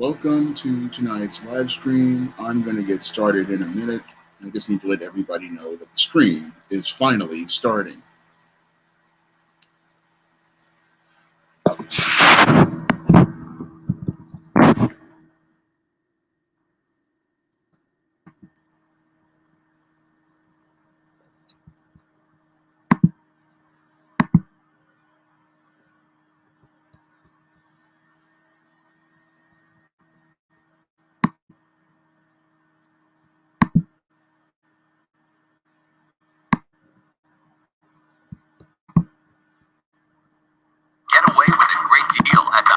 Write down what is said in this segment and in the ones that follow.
Welcome to tonight's live stream. I'm going to get started in a minute. I just need to let everybody know that the stream is finally starting. Get away with a great deal at the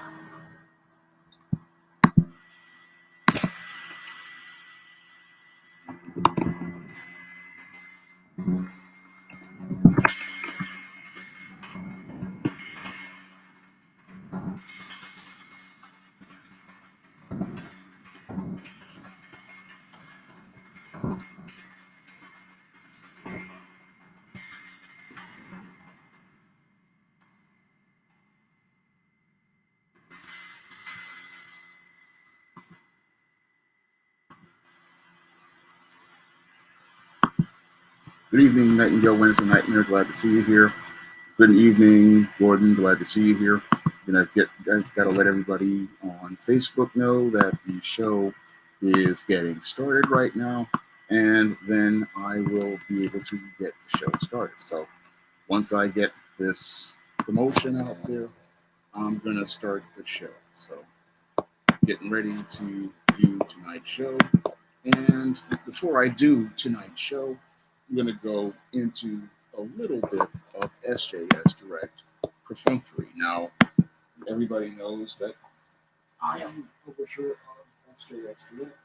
Good evening, Nightingale Wednesday Nightmare. Glad to see you here. Good evening, Gordon. Glad to see you here. Gotta let everybody on Facebook know that the show is getting started right now, and then I will be able to get the show started. So once I get this promotion out there, I'm gonna start the show. So getting ready to do tonight's show. And before I do tonight's show, I'm going to go into a little bit of SJS Direct perfunctory. Now, everybody knows that I am the publisher of SJS Direct,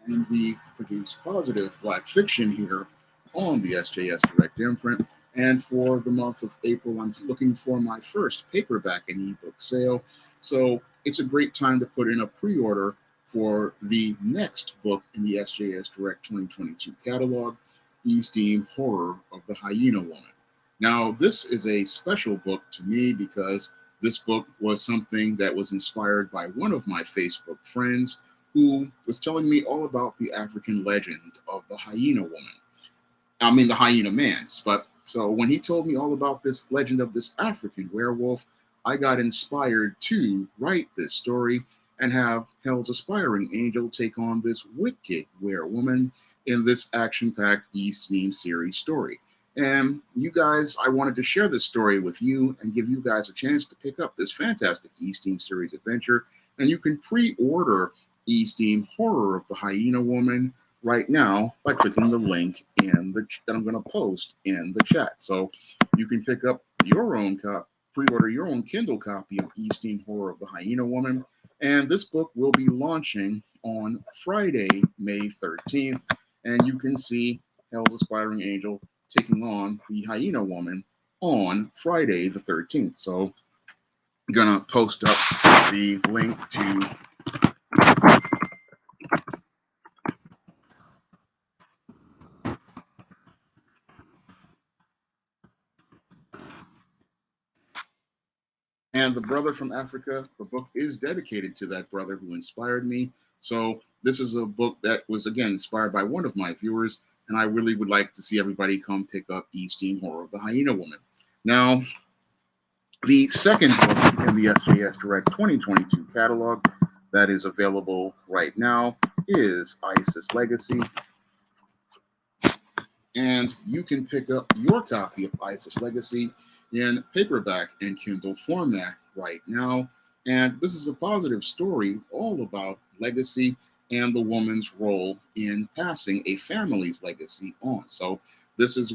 and we produce positive black fiction here on the SJS Direct imprint. And for the month of April, I'm looking for my first paperback and ebook sale. So it's a great time to put in a pre-order for the next book in the SJS Direct 2022 catalog, Esteem Horror of the Hyena Woman. Now, this is a special book to me because this book was something that was inspired by one of my Facebook friends who was telling me all about the African legend of the hyena woman. I mean, the hyena man. But so when he told me all about this legend of this African werewolf, I got inspired to write this story and have Hell's Aspiring Angel take on this wicked werewoman in this action-packed East-themed series story. And you guys, I wanted to share this story with you and give you guys a chance to pick up this fantastic East-themed series adventure. And you can pre-order East-themed Horror of the Hyena Woman right now by clicking the link that I'm going to post in the chat. So you can pick up your own pre-order your own Kindle copy of Eastern Horror of the Hyena Woman. And this book will be launching on Friday, May 13th. And you can see Hell's Aspiring Angel taking on the Hyena Woman on Friday the 13th. So I'm going to post up the link to And the brother from Africa, the book is dedicated to that brother who inspired me. So this is a book that was, again, inspired by one of my viewers. And I really would like to see everybody come pick up Eastern Horror of the Hyena Woman. Now, the second book in the SJS Direct 2022 catalog that is available right now is Isis Legacy. And you can pick up your copy of Isis Legacy in paperback and Kindle format right now. And this is a positive story all about legacy and the woman's role in passing a family's legacy on. So this is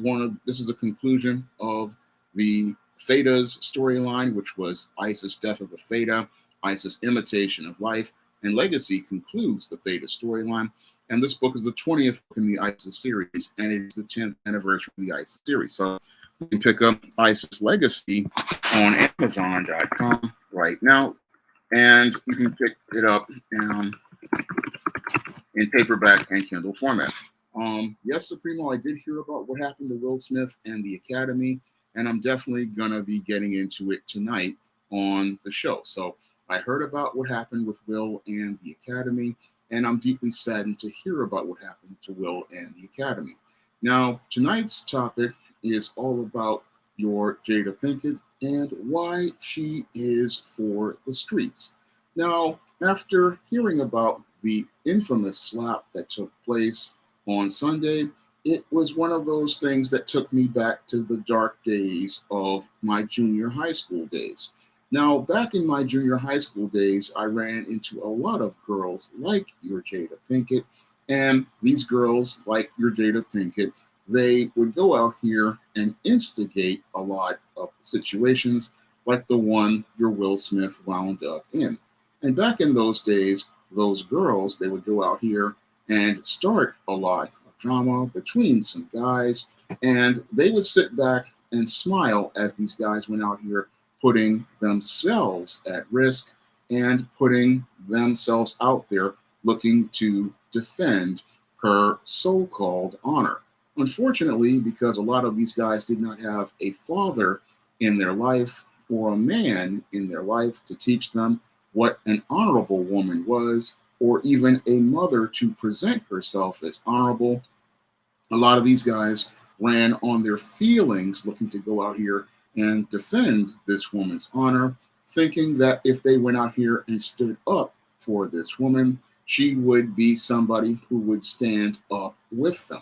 a conclusion of the Theda's storyline, which was Isis' Death of the Theda, Isis' Imitation of Life, and Legacy concludes the Theda storyline. And this book is the 20th book in the ISIS series, and it is the 10th anniversary of the ISIS series. So you can pick up ISIS Legacy on Amazon.com right now, and you can pick it up in paperback and Kindle format. Yes, Supremo, I did hear about what happened to Will Smith and the Academy, and I'm definitely going to be getting into it tonight on the show. So I heard about what happened with Will and the Academy, and I'm deeply saddened to hear about what happened to Will and the Academy. Now, tonight's topic is all about your Jada Pinkett and why she is for the streets. Now, after hearing about the infamous slap that took place on Sunday, it was one of those things that took me back to the dark days of my junior high school days. Now, back in my junior high school days, I ran into a lot of girls like your Jada Pinkett, and these girls, like your Jada Pinkett, they would go out here and instigate a lot of situations like the one your Will Smith wound up in. And back in those days, those girls, they would go out here and start a lot of drama between some guys, and they would sit back and smile as these guys went out here putting themselves at risk and putting themselves out there looking to defend her so called honor. Unfortunately, because a lot of these guys did not have a father in their life or a man in their life to teach them what an honorable woman was, or even a mother to present herself as honorable, a lot of these guys ran on their feelings looking to go out here and defend this woman's honor, thinking that if they went out here and stood up for this woman, she would be somebody who would stand up with them.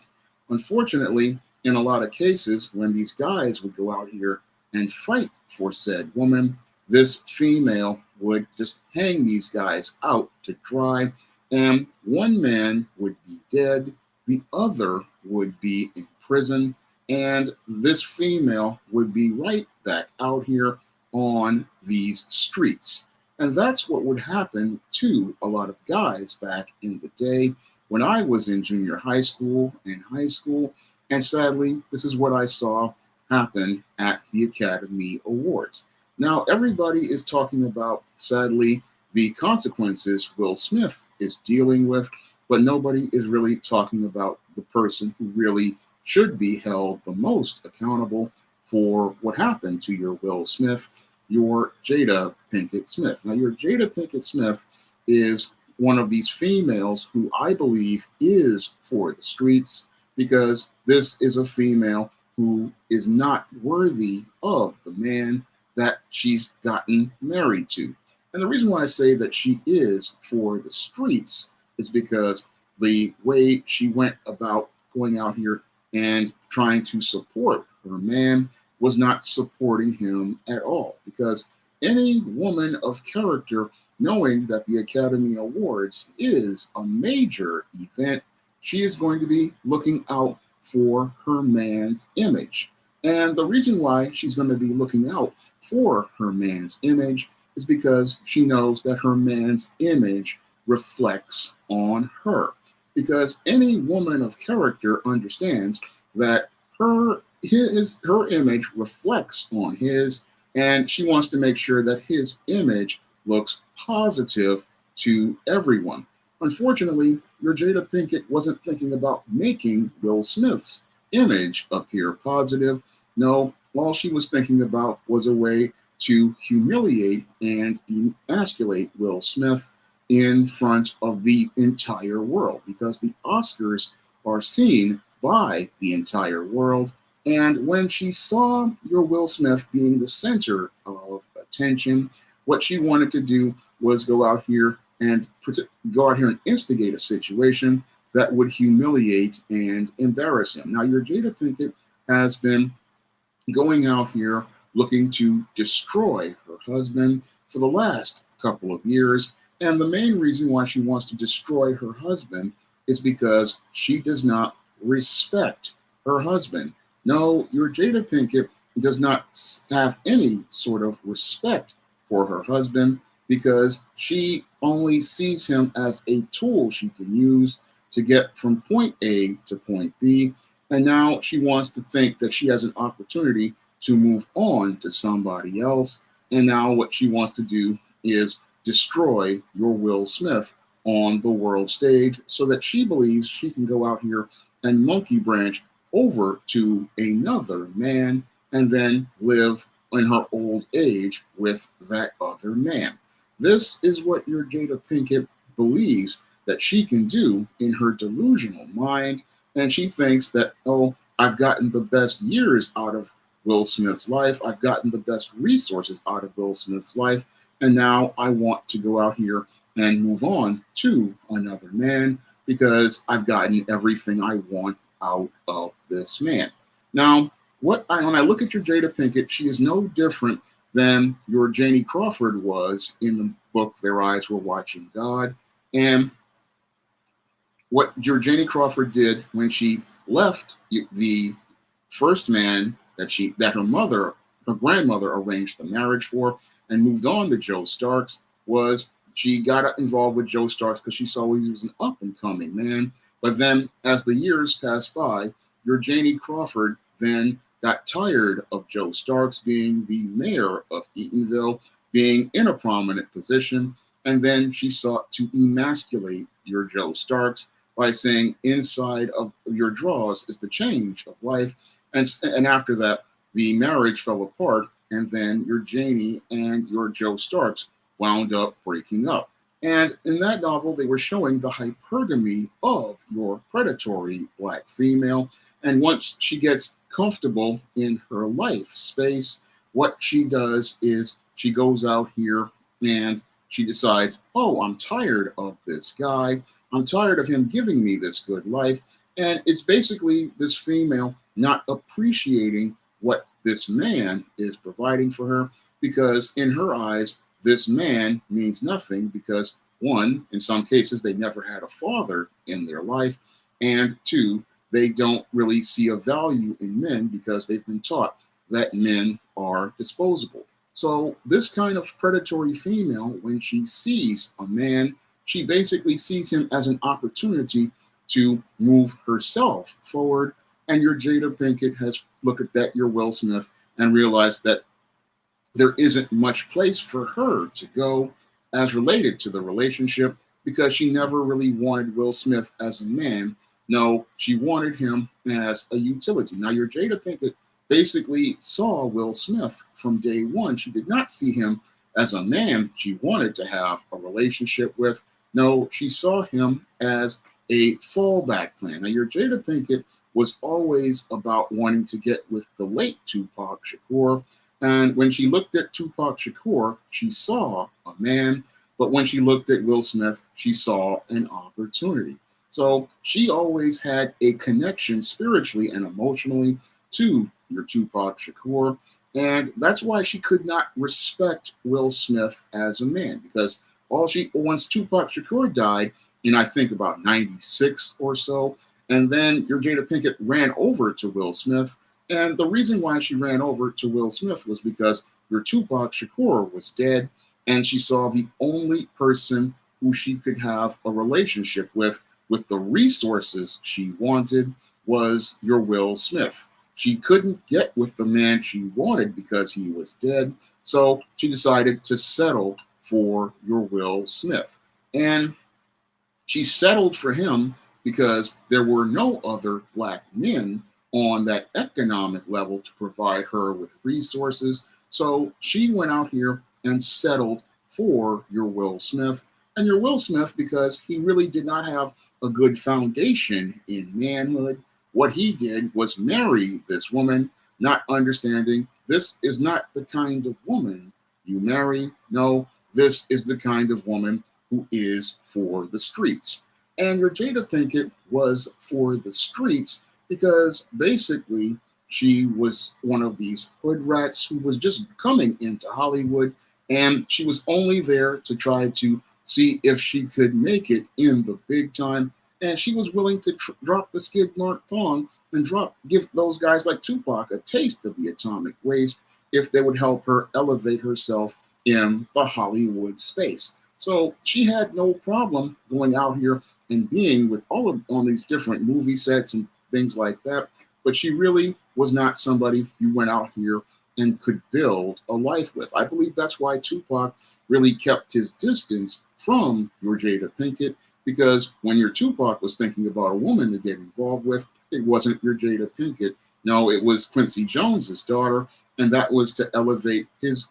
Unfortunately, in a lot of cases, when these guys would go out here and fight for said woman, this female would just hang these guys out to dry, and one man would be dead, the other would be in prison, and this female would be right back out here on these streets. And that's what would happen to a lot of guys back in the day when I was in junior high school and high school. And sadly, this is what I saw happen at the Academy Awards. Now, everybody is talking about, sadly, the consequences Will Smith is dealing with, but nobody is really talking about the person who really should be held the most accountable for what happened to your Will Smith, your Jada Pinkett Smith. Now, your Jada Pinkett Smith is one of these females who I believe is for the streets, because this is a female who is not worthy of the man that she's gotten married to. And the reason why I say that she is for the streets is because the way she went about going out here and trying to support her man was not supporting him at all. Because any woman of character, knowing that the Academy Awards is a major event, she is going to be looking out for her man's image. And the reason why she's going to be looking out for her man's image is because she knows that her man's image reflects on her. Because any woman of character understands that her image reflects on his, and she wants to make sure that his image looks positive to everyone. Unfortunately, your Jada Pinkett wasn't thinking about making Will Smith's image appear positive. No, all she was thinking about was a way to humiliate and emasculate Will Smith in front of the entire world, because the Oscars are seen by the entire world. And when she saw your Will Smith being the center of attention, what she wanted to do was go out here and instigate a situation that would humiliate and embarrass him. Now, your Jada Pinkett has been going out here looking to destroy her husband for the last couple of years. And the main reason why she wants to destroy her husband is because she does not respect her husband. No, your Jada Pinkett does not have any sort of respect for her husband, because she only sees him as a tool she can use to get from point A to point B. And now she wants to think that she has an opportunity to move on to somebody else. And now what she wants to do is destroy your Will Smith on the world stage, so that she believes she can go out here and monkey branch over to another man and then live in her old age with that other man. This is what your Jada Pinkett believes that she can do in her delusional mind. And she thinks that, oh, I've gotten the best years out of Will Smith's life. I've gotten the best resources out of Will Smith's life. And now I want to go out here and move on to another man because I've gotten everything I want out of this man. Now, when I look at your Jada Pinkett, she is no different than your Janie Crawford was in the book Their Eyes Were Watching God. And what your Janie Crawford did when she left the first man that her grandmother arranged the marriage for and moved on to Joe Starks was she got involved with Joe Starks because she saw he was an up and coming man. But then as the years passed by, your Janie Crawford then got tired of Joe Starks being the mayor of Eatonville, being in a prominent position, and then she sought to emasculate your Joe Starks by saying inside of your drawers is the change of life. And after that, the marriage fell apart, and then your Janie and your Joe Starks wound up breaking up. And in that novel, they were showing the hypergamy of your predatory black female. And once she gets comfortable in her life space, what she does is she goes out here and she decides, oh, I'm tired of this guy. I'm tired of him giving me this good life. And it's basically this female not appreciating what this man is providing for her because in her eyes, this man means nothing because one, in some cases, they never had a father in their life. And two, they don't really see a value in men because they've been taught that men are disposable. So this kind of predatory female, when she sees a man, she basically sees him as an opportunity to move herself forward. And your Jada Pinkett has looked at that, your Will Smith, and realized that there isn't much place for her to go as related to the relationship because she never really wanted Will Smith as a man. No, she wanted him as a utility. Now, your Jada Pinkett basically saw Will Smith from day one. She did not see him as a man she wanted to have a relationship with. No, she saw him as a fallback plan. Now, your Jada Pinkett was always about wanting to get with the late Tupac Shakur. And when she looked at Tupac Shakur, she saw a man. But when she looked at Will Smith, she saw an opportunity. So she always had a connection spiritually and emotionally to your Tupac Shakur. And that's why she could not respect Will Smith as a man because once Tupac Shakur died in I think about 96 or so, and then your Jada Pinkett ran over to Will Smith. And the reason why she ran over to Will Smith was because your Tupac Shakur was dead, and she saw the only person who she could have a relationship with the resources she wanted, was your Will Smith. She couldn't get with the man she wanted because he was dead, so she decided to settle for your Will Smith. And she settled for him because there were no other black men on that economic level to provide her with resources. So she went out here and settled for your Will Smith. And your Will Smith, because he really did not have a good foundation in manhood, what he did was marry this woman, not understanding this is not the kind of woman you marry. No, this is the kind of woman who is for the streets. And your Jada Pinkett was for the streets because basically she was one of these hood rats who was just coming into Hollywood, and she was only there to try to see if she could make it in the big time. And she was willing to drop the skid mark thong and give those guys like Tupac a taste of the atomic waste if they would help her elevate herself in the Hollywood space. So she had no problem going out here and being with on these different movie sets and things like that. But she really was not somebody you went out here and could build a life with. I believe that's why Tupac really kept his distance from your Jada Pinkett, because when your Tupac was thinking about a woman to get involved with, it wasn't your Jada Pinkett. No, it was Quincy Jones's daughter, and that was to elevate his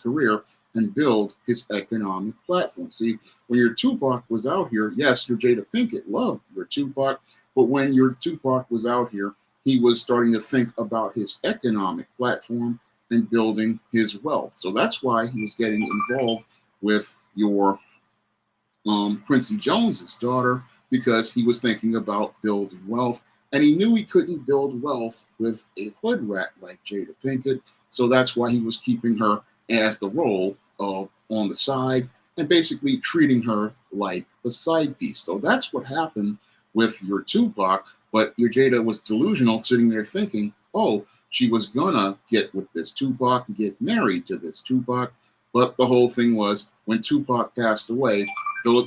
career and build his economic platform. See, when your Tupac was out here, yes, your Jada Pinkett loved your Tupac, but when your Tupac was out here, he was starting to think about his economic platform and building his wealth. So that's why he was getting involved with your Quincy Jones's daughter, because he was thinking about building wealth. And he knew he couldn't build wealth with a hood rat like Jada Pinkett. So that's why he was keeping her as the role of on the side and basically treating her like the side piece. So that's what happened with your Tupac. But your Jada was delusional, sitting there thinking, oh, she was gonna get with this Tupac and get married to this Tupac. But the whole thing was when Tupac passed away,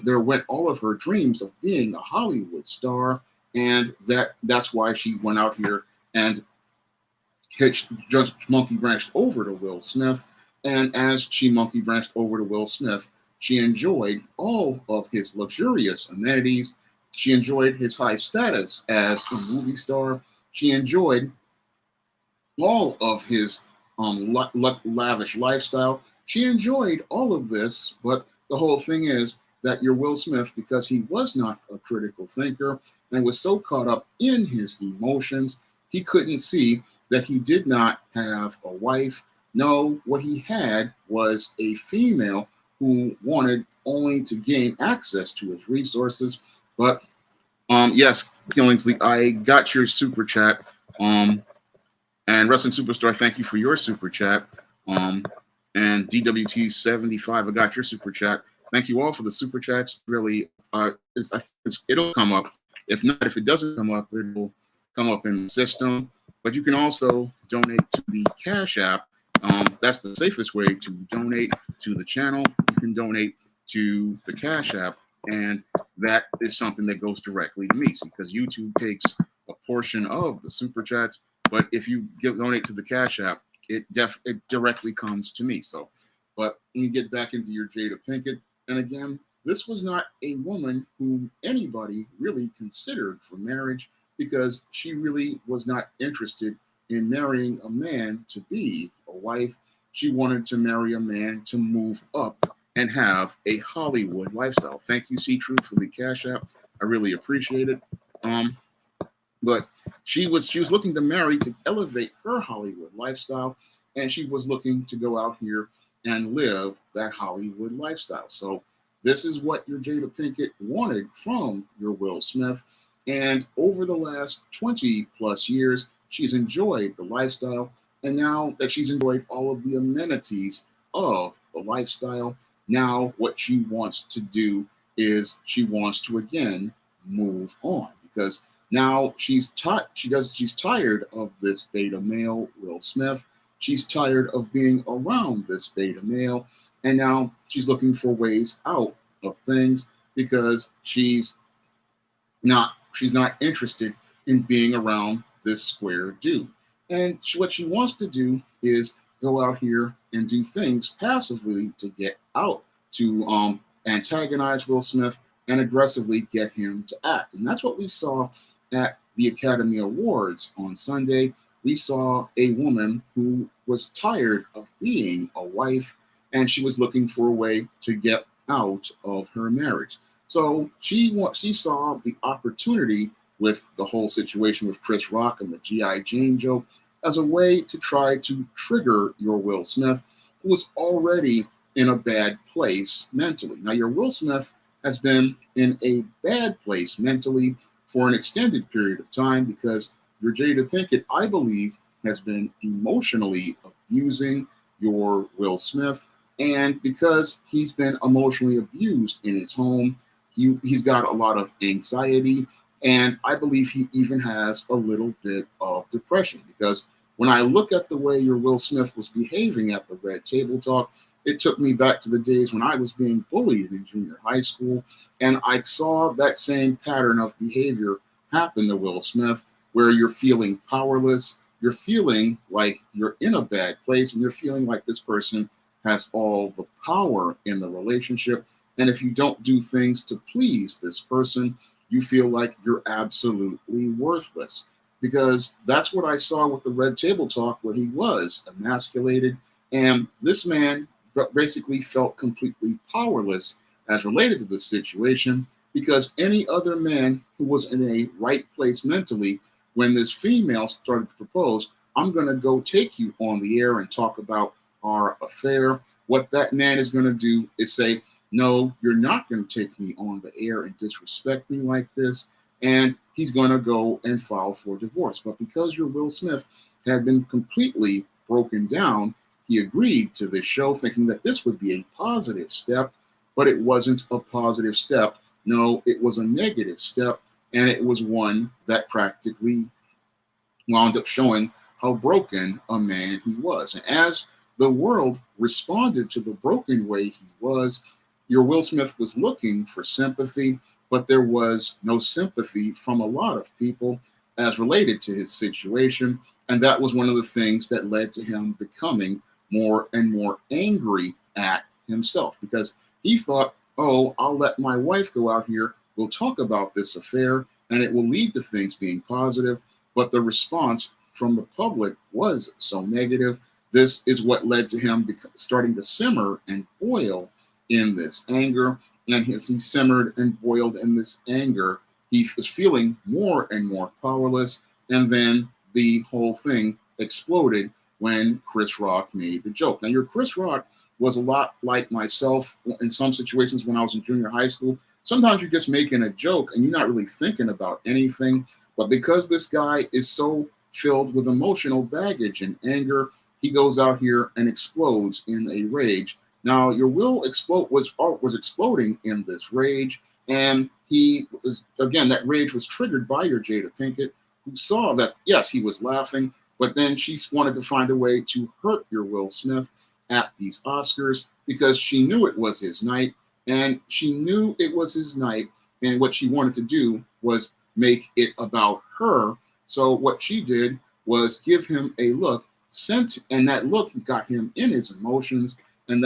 there went all of her dreams of being a Hollywood star, and that's why she went out here and just monkey branched over to Will Smith. And as she monkey branched over to Will Smith, she enjoyed all of his luxurious amenities. She enjoyed his high status as a movie star. She enjoyed all of his lavish lifestyle. She enjoyed all of this, but the whole thing is that your Will Smith, because he was not a critical thinker and was so caught up in his emotions, he couldn't see that he did not have a wife. No, what he had was a female who wanted only to gain access to his resources. But yes, Killingsley, I got your super chat. And Wrestling Superstar, thank you for your super chat. And DWT75, I got your super chat. Thank you all for the super chats. Really, it'll come up. If not, if it doesn't come up, it'll come up in the system. But you can also donate to the Cash App. That's the safest way to donate to the channel. You can donate to the Cash App, and that is something that goes directly to me, because YouTube takes a portion of the super chats. But if you donate to the Cash App, it directly comes to me. So, but let me get back into your Jada Pinkett. And again, this was not a woman whom anybody really considered for marriage, because she really was not interested in marrying a man to be a wife. She wanted to marry a man to move up and have a Hollywood lifestyle. Thank you, C Truth, for the Cash App. I really appreciate it. But she was looking to marry to elevate her Hollywood lifestyle, and she was looking to go out here and live that Hollywood lifestyle. So this is what your Jada Pinkett wanted from your Will Smith. And over the last 20 plus years, she's enjoyed the lifestyle. And now that she's enjoyed all of the amenities of the lifestyle, now what she wants to do is she wants to again move on, because now she's tired of this beta male, Will Smith. She's tired of being around this beta male, and now she's looking for ways out of things, because she's not interested in being around this square dude. And what she wants to do is go out here and do things passively to get out, to antagonize Will Smith and aggressively get him to act. And that's what we saw at the Academy Awards on Sunday. We saw a woman who was tired of being a wife, and she was looking for a way to get out of her marriage. So she saw the opportunity with the whole situation with Chris Rock and the G.I. Jane joke as a way to try to trigger your Will Smith, who was already in a bad place mentally. Now, your Will Smith has been in a bad place mentally for an extended period of time, because your Jada Pinkett, I believe, has been emotionally abusing your Will Smith. And because he's been emotionally abused in his home, he's got a lot of anxiety. And I believe he even has a little bit of depression, because when I look at the way your Will Smith was behaving at the Red Table Talk, it took me back to the days when I was being bullied in junior high school. And I saw that same pattern of behavior happen to Will Smith, where you're feeling powerless, you're feeling like you're in a bad place, and you're feeling like this person has all the power in the relationship. And if you don't do things to please this person, you feel like you're absolutely worthless. Because that's what I saw with the Red Table Talk, where he was emasculated. And this man basically felt completely powerless as related to the situation, because any other man who was in a right place mentally when this female started to propose, I'm going to go take you on the air and talk about our affair. What that man is going to do is say, no, you're not going to take me on the air and disrespect me like this. And he's going to go and file for divorce. But because your Will Smith had been completely broken down, he agreed to this show thinking that this would be a positive step, but it wasn't a positive step. No, it was a negative step, and it was one that practically wound up showing how broken a man he was. And as the world responded to the broken way he was, your Will Smith was looking for sympathy, but there was no sympathy from a lot of people as related to his situation. And that was one of the things that led to him becoming more and more angry at himself, because he thought, oh, I'll let my wife go out here. We'll talk about this affair and it will lead to things being positive. But the response from the public was so negative. This is what led to him starting to simmer and boil in this anger. And as he simmered and boiled in this anger, he was feeling more and more powerless. And then the whole thing exploded when Chris Rock made the joke. Now, your Chris Rock was a lot like myself in some situations when I was in junior high school. Sometimes you're just making a joke and you're not really thinking about anything. But because this guy is so filled with emotional baggage and anger, he goes out here and explodes in a rage. Now, your will was exploding in this rage, and he was, again, that rage was triggered by your Jada Pinkett, who saw that, yes, he was laughing, but then she wanted to find a way to hurt your Will Smith at these Oscars because she knew it was his night, and she knew it was his night, and what she wanted to do was make it about her. So what she did was give him a look, and that look got him in his emotions, and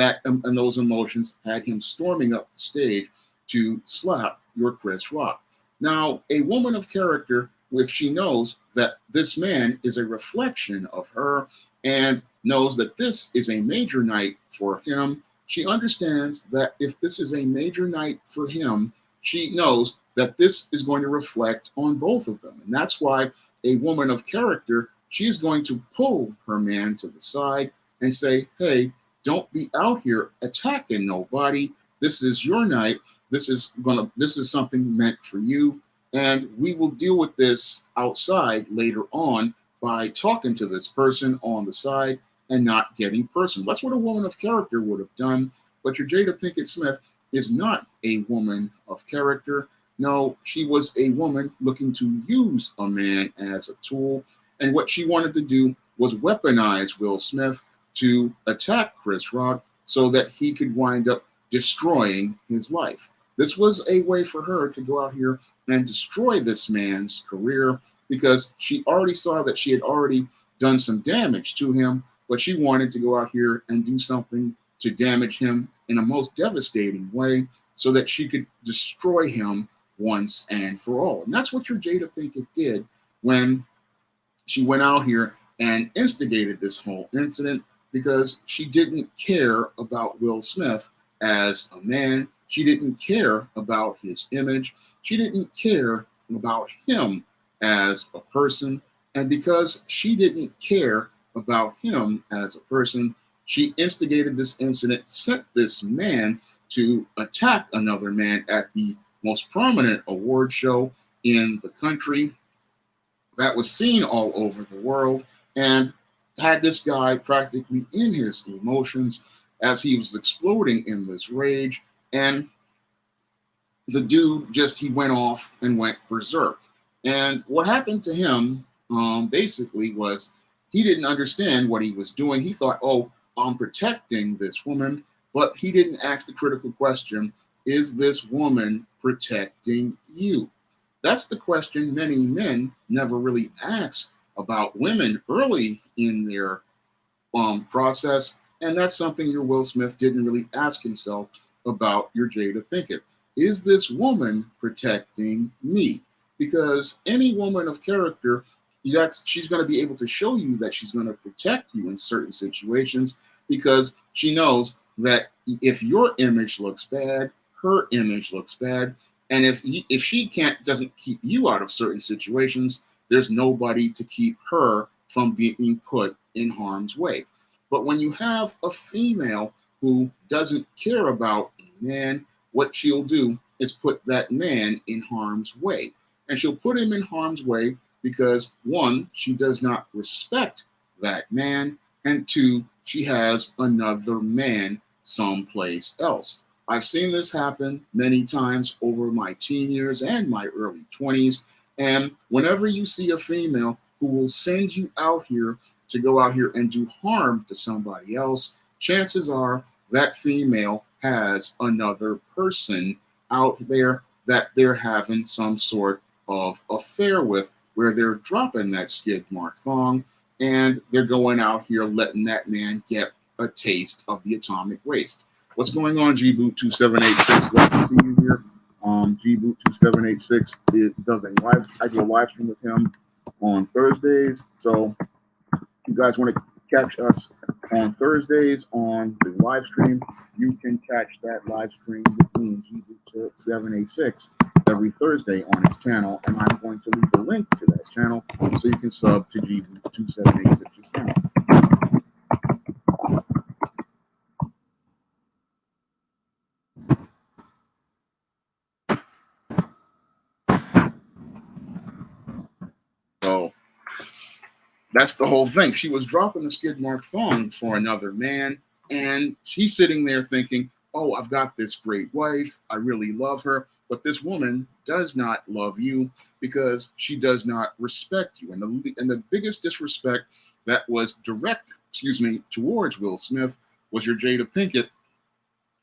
those emotions had him storming up the stage to slap your Chris Rock. Now, a woman of character, if she knows that this man is a reflection of her and knows that this is a major night for him, she understands that if this is a major night for him, she knows that this is going to reflect on both of them. And that's why a woman of character, she is going to pull her man to the side and say, hey, don't be out here attacking nobody. This is your night. This is something meant for you. And we will deal with this outside later on by talking to this person on the side and not getting personal. That's what a woman of character would have done. But your Jada Pinkett Smith is not a woman of character. No, she was a woman looking to use a man as a tool. And what she wanted to do was weaponize Will Smith to attack Chris Rock so that he could wind up destroying his life. This was a way for her to go out here and destroy this man's career because she already saw that she had already done some damage to him, but she wanted to go out here and do something to damage him in a most devastating way so that she could destroy him once and for all. And that's what your Jada Pinkett did when she went out here and instigated this whole incident, because she didn't care about Will Smith as a man. She didn't care about his image. She didn't care about him as a person. And because she didn't care about him as a person, she instigated this incident, sent this man to attack another man at the most prominent award show in the country that was seen all over the world, and had this guy practically in his emotions as he was exploding in this rage. And the dude he went off and went berserk. And what happened to him basically was he didn't understand what he was doing. He thought, oh, I'm protecting this woman, but he didn't ask the critical question, is this woman protecting you? That's the question many men never really ask about women early in their process. And that's something your Will Smith didn't really ask himself about your Jada Pinkett. Is this woman protecting me? Because any woman of character, she's going to be able to show you that she's going to protect you in certain situations, because she knows that if your image looks bad, her image looks bad, and if she doesn't keep you out of certain situations, there's nobody to keep her from being put in harm's way. But when you have a female who doesn't care about a man, what she'll do is put that man in harm's way. And she'll put him in harm's way because one, she does not respect that man, and two, she has another man someplace else. I've seen this happen many times over my teen years and my early 20s. And whenever you see a female who will send you out here to go out here and do harm to somebody else, chances are that female has another person out there that they're having some sort of affair with, where they're dropping that skid mark thong and they're going out here letting that man get a taste of the atomic waste. What's going on, G Boot 2786? Glad to see you here. G Boot 2786 does a live. I do a live stream with him on Thursdays. So if you guys want to catch us on Thursdays on the live stream, you can catch that live stream with me and G Boot 786 every Thursday on his channel, and I'm going to leave a link to that channel so you can sub to G Boot 2786's channel. So that's the whole thing. She was dropping the skid mark thong for another man, and she's sitting there thinking, oh, I've got this great wife. I really love her. But this woman does not love you because she does not respect you. And the biggest disrespect that was directed, towards Will Smith was your Jada Pinkett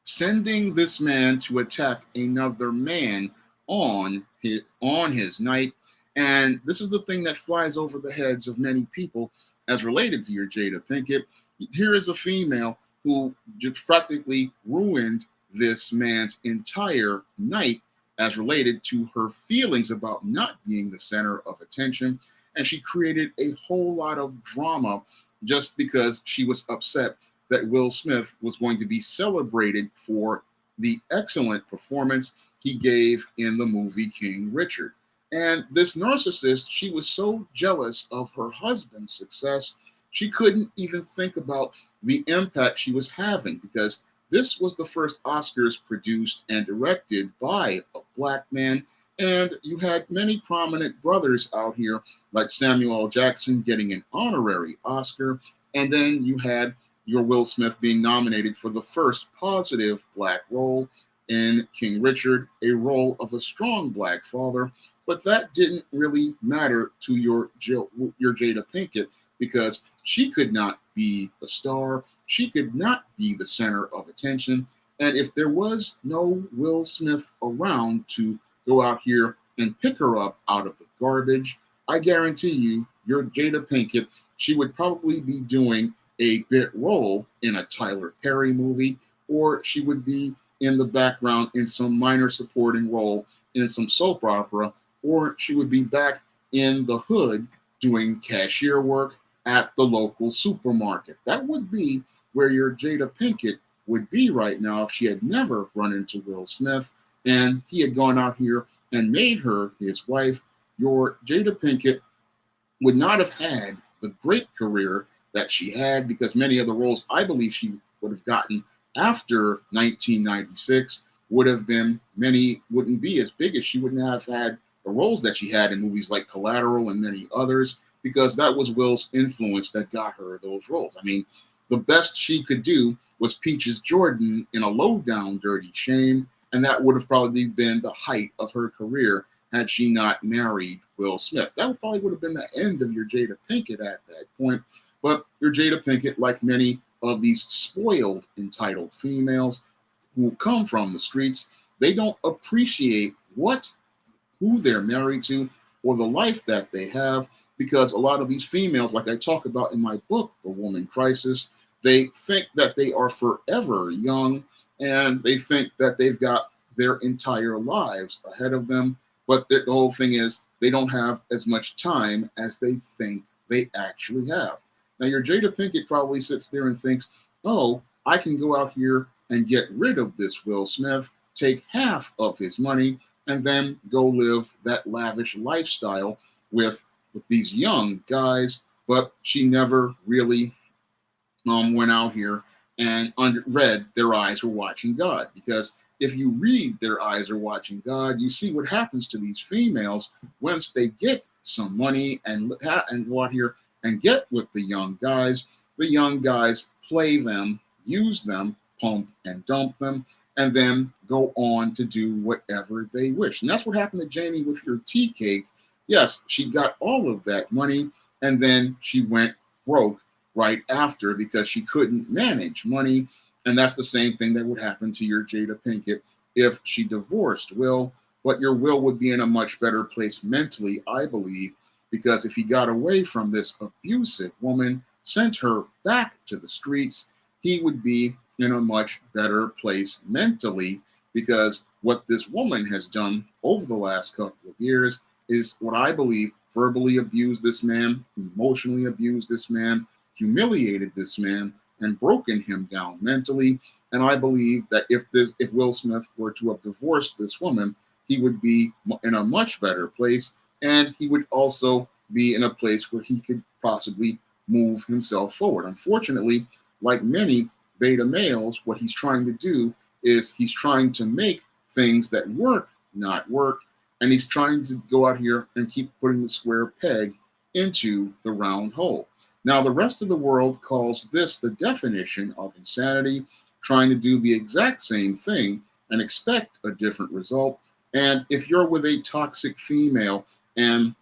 sending this man to attack another man on his night. And this is the thing that flies over the heads of many people as related to your Jada Pinkett. Here is a female who just practically ruined this man's entire night as related to her feelings about not being the center of attention. And she created a whole lot of drama just because she was upset that Will Smith was going to be celebrated for the excellent performance he gave in the movie King Richard. And this narcissist, she was so jealous of her husband's success, she couldn't even think about the impact she was having, because this was the first Oscars produced and directed by a black man. And you had many prominent brothers out here, like Samuel L. Jackson getting an honorary Oscar. And then you had your Will Smith being nominated for the first positive black role in King Richard, a role of a strong black father. But that didn't really matter to your Jada Pinkett, because she could not be the star. She could not be the center of attention. And if there was no Will Smith around to go out here and pick her up out of the garbage, I guarantee you, your Jada Pinkett, she would probably be doing a bit role in a Tyler Perry movie, or she would be in the background in some minor supporting role in some soap opera, or she would be back in the hood doing cashier work at the local supermarket. That would be where your Jada Pinkett would be right now if she had never run into Will Smith and he had gone out here and made her his wife. Your Jada Pinkett would not have had the great career that she had, because many of the roles I believe she would have gotten after 1996 wouldn't be as big, as she wouldn't have had the roles that she had in movies like Collateral and many others, because that was Will's influence that got her those roles. I mean, the best she could do was Peaches Jordan in A Low Down Dirty Shame, and that would have probably been the height of her career had she not married Will Smith. That probably would have been the end of your Jada Pinkett at that point. But your Jada Pinkett, like many of these spoiled, entitled females who come from the streets, they don't appreciate who they're married to or the life that they have, because a lot of these females, like I talk about in my book, The Woman Crisis, they think that they are forever young, and they think that they've got their entire lives ahead of them. But the whole thing is, they don't have as much time as they think they actually have. Now, your Jada Pinkett probably sits there and thinks, oh, I can go out here and get rid of this Will Smith, take half of his money, and then go live that lavish lifestyle with these young guys. But she never really went out here and read their eyes were watching God. Because if you read their eyes are watching God, you see what happens to these females once they get some money and go out here and get with the young guys. The young guys play them, use them, pump and dump them, and then go on to do whatever they wish. And that's what happened to Janie with your tea cake. Yes, she got all of that money, and then she went broke right after because she couldn't manage money. And that's the same thing that would happen to your Jada Pinkett if she divorced Will. But your Will would be in a much better place mentally, I believe, because if he got away from this abusive woman, sent her back to the streets, he would be in a much better place mentally, because what this woman has done over the last couple of years is what I believe verbally abused this man, emotionally abused this man, humiliated this man, and broken him down mentally. And I believe that if Will Smith were to have divorced this woman, he would be in a much better place, and he would also be in a place where he could possibly move himself forward. Unfortunately, like many beta males, what he's trying to do is he's trying to make things that work not work, and he's trying to go out here and keep putting the square peg into the round hole. Now, the rest of the world calls this the definition of insanity, trying to do the exact same thing and expect a different result. And if you're with a toxic female and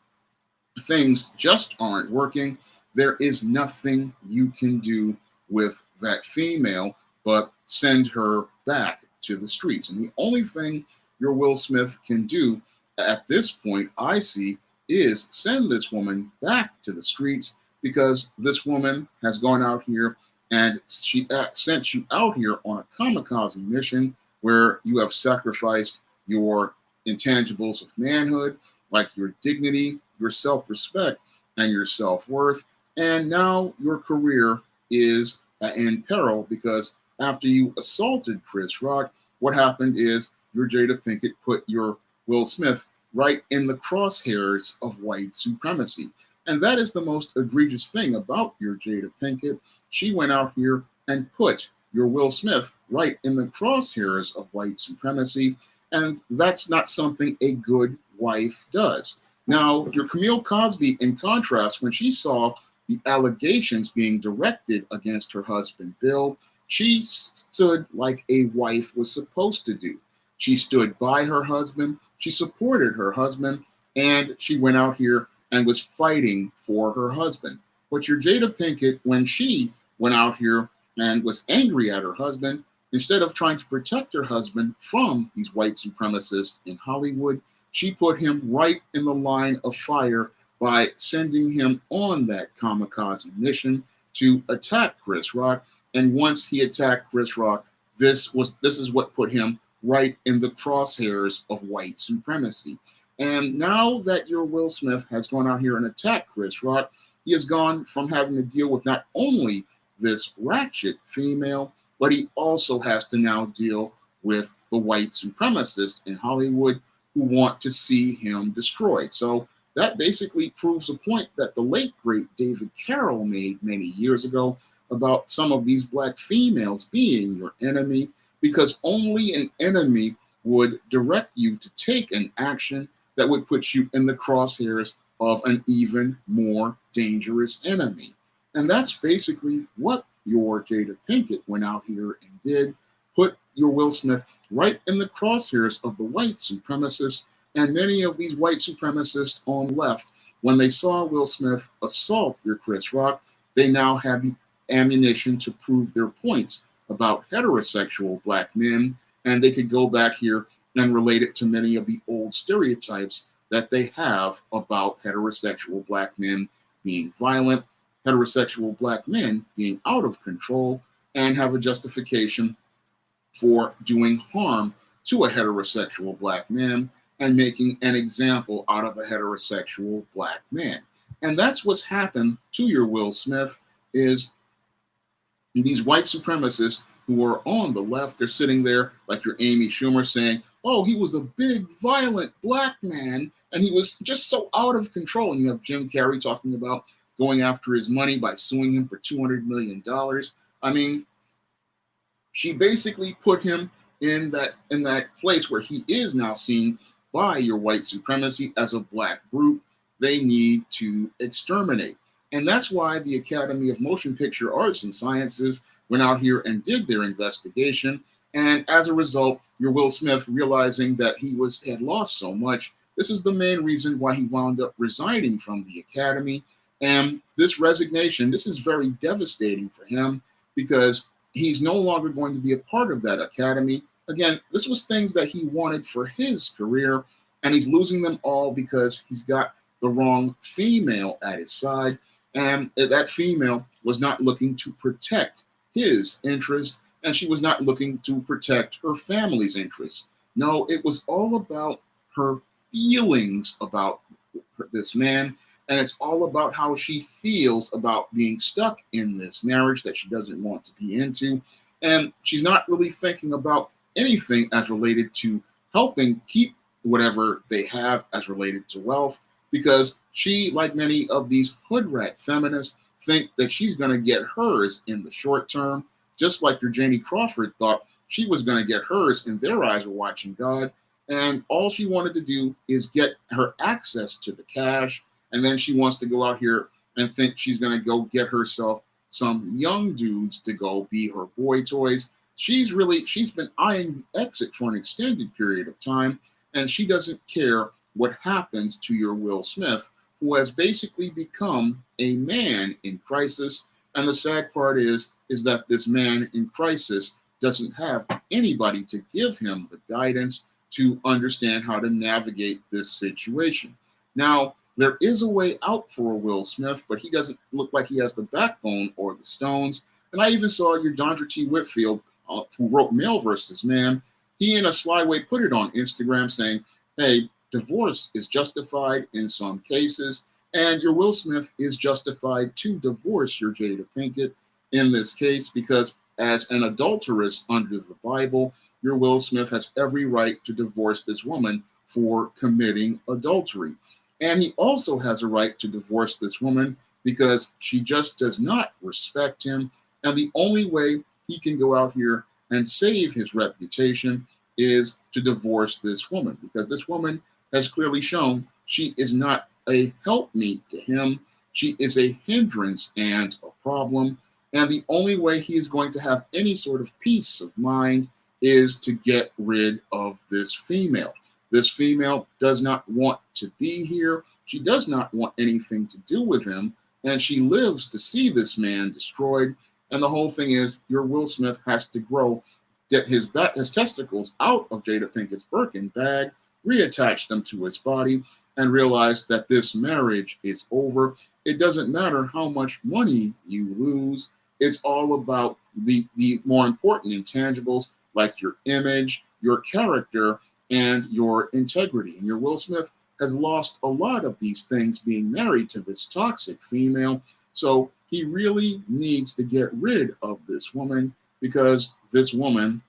things just aren't working, there is nothing you can do with that female but send her back to the streets. And the only thing your Will Smith can do at this point, I see, is send this woman back to the streets, because this woman has gone out here and she sent you out here on a kamikaze mission where you have sacrificed your intangibles of manhood, like your dignity, your self-respect, and your self-worth. And now your career is in peril, because after you assaulted Chris Rock, what happened is your Jada Pinkett put your Will Smith right in the crosshairs of white supremacy. And that is the most egregious thing about your Jada Pinkett. She went out here and put your Will Smith right in the crosshairs of white supremacy. And that's not something a good wife does. Now, your Camille Cosby, in contrast, when she saw the allegations being directed against her husband, Bill, she stood like a wife was supposed to do. She stood by her husband, she supported her husband, and she went out here and was fighting for her husband. But your Jada Pinkett, when she went out here and was angry at her husband, instead of trying to protect her husband from these white supremacists in Hollywood, she put him right in the line of fire by sending him on that kamikaze mission to attack Chris Rock. And once he attacked Chris Rock, this is what put him right in the crosshairs of white supremacy. And now that your Will Smith has gone out here and attacked Chris Rock, he has gone from having to deal with not only this ratchet female, but he also has to now deal with the white supremacists in Hollywood who want to see him destroyed. So that basically proves a point that the late, great David Carroll made many years ago about some of these black females being your enemy, because only an enemy would direct you to take an action that would put you in the crosshairs of an even more dangerous enemy. And that's basically what your Jada Pinkett went out here and did, put your Will Smith right in the crosshairs of the white supremacists. And many of these white supremacists on left, when they saw Will Smith assault your Chris Rock, they now have the ammunition to prove their points about heterosexual black men, and they could go back here and relate it to many of the old stereotypes that they have about heterosexual black men being violent, heterosexual black men being out of control, and have a justification for doing harm to a heterosexual black man and making an example out of a heterosexual black man. And that's what's happened to your Will Smith, is these white supremacists who are on the left, they're sitting there like your Amy Schumer saying, oh, he was a big, violent black man, and he was just so out of control. And you have Jim Carrey talking about going after his money by suing him for $200 million. I mean, she basically put him in that place where he is now seen by your white supremacy as a black group they need to exterminate. And that's why the Academy of Motion Picture Arts and Sciences went out here and did their investigation. And as a result, your Will Smith, realizing that had lost so much, this is the main reason why he wound up resigning from the Academy. And this resignation, this is very devastating for him because he's no longer going to be a part of that Academy. Again, this was things that he wanted for his career, and he's losing them all because he's got the wrong female at his side. And that female was not looking to protect his interests, and she was not looking to protect her family's interests. No, it was all about her feelings about this man, and it's all about how she feels about being stuck in this marriage that she doesn't want to be into. And she's not really thinking about anything as related to helping keep whatever they have as related to wealth, because she, like many of these hood rat feminists, think that she's going to get hers in the short term, just like your Janie Crawford thought she was going to get hers, and their eyes were watching God. And all she wanted to do is get her access to the cash. And then she wants to go out here and think she's going to go get herself some young dudes to go be her boy toys. She's been eyeing the exit for an extended period of time, and she doesn't care what happens to your Will Smith, who has basically become a man in crisis. And the sad part is that this man in crisis doesn't have anybody to give him the guidance to understand how to navigate this situation. Now, there is a way out for Will Smith, but he doesn't look like he has the backbone or the stones. And I even saw your Dondra T. Whitfield, who wrote Male vs. Man, he in a sly way put it on Instagram saying, hey, divorce is justified in some cases, and your Will Smith is justified to divorce your Jada Pinkett in this case, because as an adulteress under the Bible, your Will Smith has every right to divorce this woman for committing adultery. And he also has a right to divorce this woman because she just does not respect him. And the only way he can go out here and save his reputation is to divorce this woman, because this woman has clearly shown she is not a helpmeet to him. She is a hindrance and a problem. And the only way he is going to have any sort of peace of mind is to get rid of this female. This female does not want to be here. She does not want anything to do with him. And she lives to see this man destroyed. And the whole thing is, your Will Smith has to get his testicles out of Jada Pinkett's Birkin bag, reattach them to his body, and realize that this marriage is over. It doesn't matter how much money you lose. It's all about the more important intangibles like your image, your character, and your integrity. And your Will Smith has lost a lot of these things being married to this toxic female. So he really needs to get rid of this woman, because this woman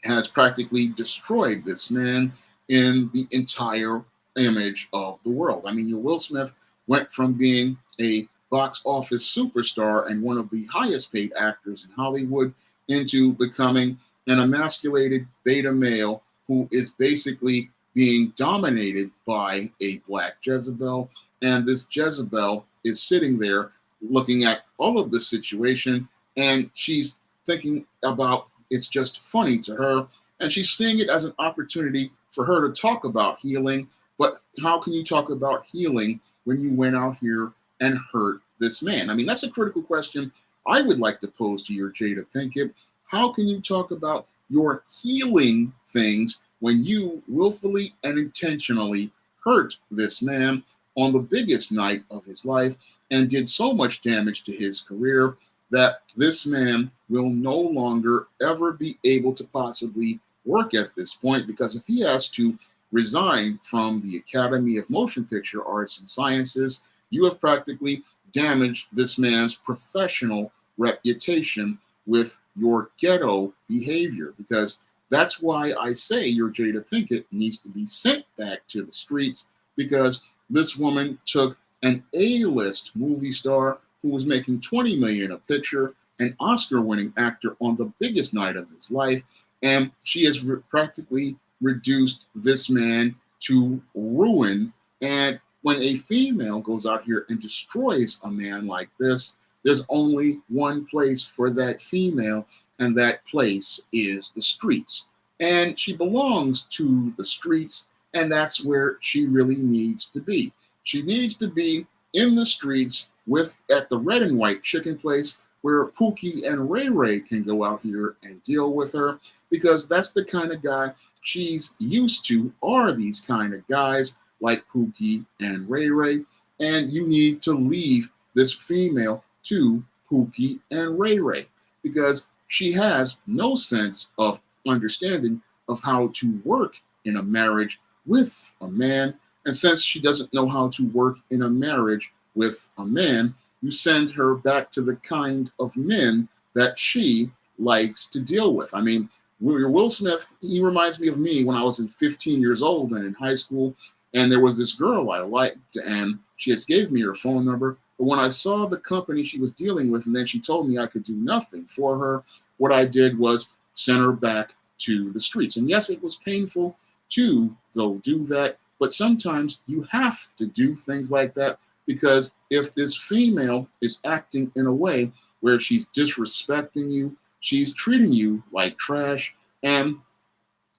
has practically destroyed this man in the entire image of the world. I mean, your Will Smith went from being a box office superstar and one of the highest paid actors in Hollywood into becoming an emasculated beta male who is basically being dominated by a black Jezebel. And this Jezebel is sitting there looking at all of this situation, and she's thinking about it's just funny to her, and she's seeing it as an opportunity for her to talk about healing. But how can you talk about healing when you went out here and hurt this man? I mean, that's a critical question I would like to pose to your Jada Pinkett. How can you talk about your healing things when you willfully and intentionally hurt this man on the biggest night of his life and did so much damage to his career that this man will no longer ever be able to possibly work at this point? Because if he has to resign from the Academy of Motion Picture Arts and Sciences, you have practically damaged this man's professional reputation with your ghetto behavior, because that's why I say your Jada Pinkett needs to be sent back to the streets, because this woman took an A-list movie star who was making 20 million a picture, an Oscar-winning actor on the biggest night of his life, and she has practically reduced this man to ruin. And when a female goes out here and destroys a man like this, there's only one place for that female, and that place is the streets. And she belongs to the streets, and that's where she really needs to be. She needs to be in the streets with at the red and white chicken place where Pookie and Ray Ray can go out here and deal with her, because that's the kind of guy she's used to, are these kind of guys like Pookie and Ray Ray. And you need to leave this female to Pookie and Ray Ray, because she has no sense of understanding of how to work in a marriage with a man. And since she doesn't know how to work in a marriage with a man, you send her back to the kind of men that she likes to deal with. I mean, Will Smith, he reminds me of me when I was 15 years old and in high school, and there was this girl I liked, and she just gave me her phone number. But when I saw the company she was dealing with, and then she told me I could do nothing for her, what I did was send her back to the streets. And yes, it was painful to go do that, but sometimes you have to do things like that, because if this female is acting in a way where she's disrespecting you, she's treating you like trash, and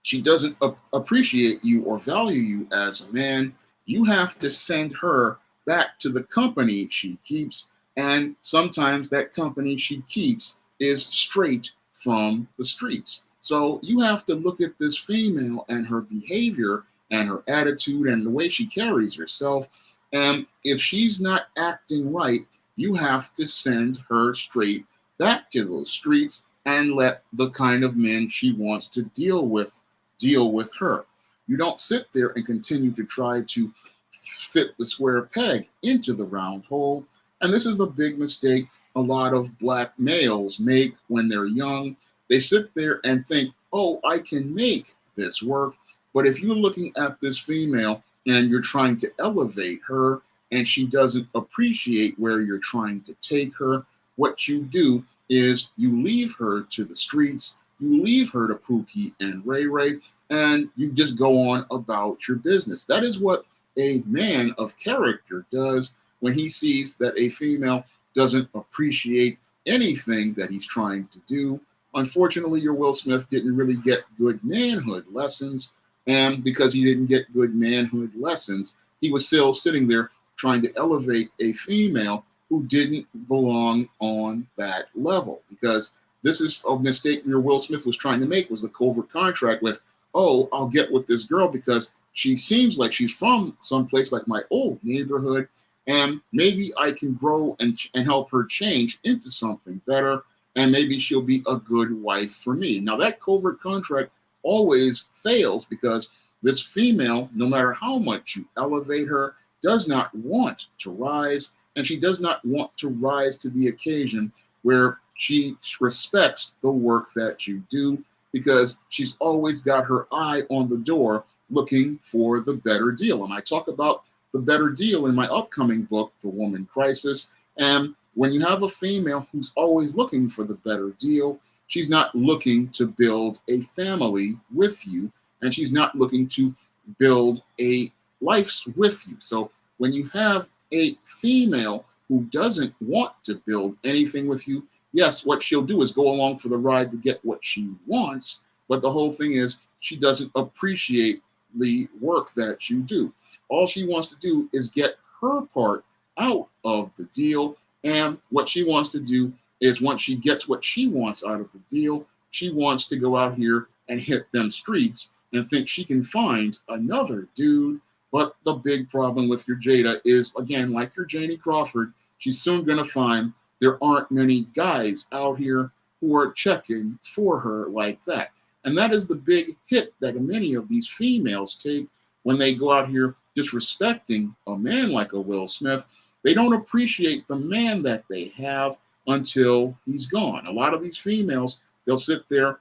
she doesn't appreciate you or value you as a man, you have to send her back to the company she keeps. And sometimes that company she keeps is straight from the streets. So you have to look at this female and her behavior and her attitude and the way she carries herself. And if she's not acting right, you have to send her straight back to those streets and let the kind of men she wants to deal with her. You don't sit there and continue to try to fit the square peg into the round hole. And this is the big mistake a lot of black males make when they're young. They sit there and think, oh, I can make this work. But if you're looking at this female and you're trying to elevate her and she doesn't appreciate where you're trying to take her, what you do is you leave her to the streets, you leave her to Pookie and Ray Ray, and you just go on about your business. That is what a man of character does when he sees that a female doesn't appreciate anything that he's trying to do. Unfortunately, your Will Smith didn't really get good manhood lessons, and because he didn't get good manhood lessons, he was still sitting there trying to elevate a female who didn't belong on that level. Because this is a mistake your Will Smith was trying to make, was the covert contract with, oh, I'll get with this girl because she seems like she's from someplace like my old neighborhood, and maybe I can grow and help her change into something better, and maybe she'll be a good wife for me. Now, that covert contract always fails because this female, no matter how much you elevate her, does not want to rise, and she does not want to rise to the occasion where she respects the work that you do, because she's always got her eye on the door looking for the better deal. And I talk about the better deal in my upcoming book, The Woman Crisis. And when you have a female who's always looking for the better deal, she's not looking to build a family with you, and she's not looking to build a life with you. So when you have a female who doesn't want to build anything with you, yes, what she'll do is go along for the ride to get what she wants, but the whole thing is she doesn't appreciate the work that you do. All she wants to do is get her part out of the deal, and what she wants to do is once she gets what she wants out of the deal, she wants to go out here and hit them streets and think she can find another dude. But the big problem with your Jada is, again, like your Janie Crawford, she's soon going to find there aren't many guys out here who are checking for her like that. And that is the big hit that many of these females take when they go out here disrespecting a man like a Will Smith. They don't appreciate the man that they have until he's gone. A lot of these females They'll sit there,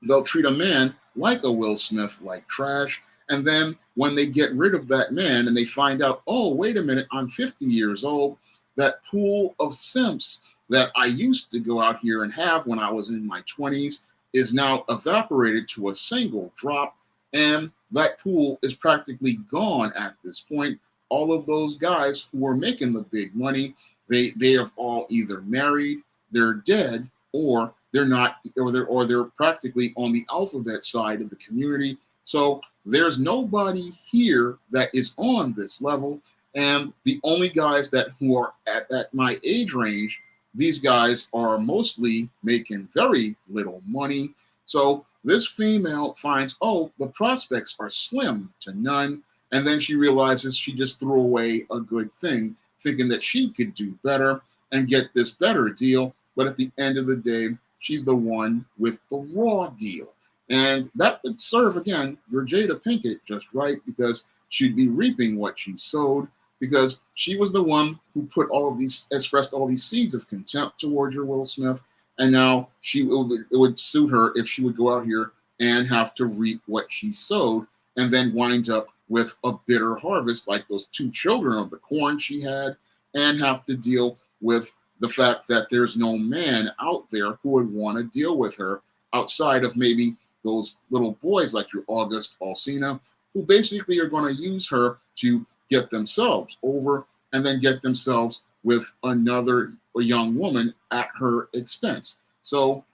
they'll treat a man like a Will Smith, like trash. And then when they get rid of that man and they find out, oh, wait a minute, I'm 50 years old, that pool of simps that I used to go out here and have when I was in my 20s is now evaporated to a single drop. And that pool is practically gone at this point. All of those guys who were making the big money, they have all either married, they're dead, or they're not, or they're practically on the alphabet side of the community. So there's nobody here that is on this level, and the only guys that who are at my age range, these guys are mostly making very little money. So this female finds, oh, the prospects are slim to none, and then she realizes she just threw away a good thing, thinking that she could do better and get this better deal. But at the end of the day, she's the one with the raw deal. And that would serve, again, your Jada Pinkett just right, because she'd be reaping what she sowed, because she was the one who put all of these, expressed all these seeds of contempt towards your Will Smith. And now it would suit her if she would go out here and have to reap what she sowed and then wind up with a bitter harvest like those two children of the corn she had, and have to deal with the fact that there's no man out there who would want to deal with her outside of maybe those little boys like your August Alsina, who basically are going to use her to get themselves over and then get themselves with another young woman at her expense. So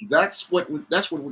that's what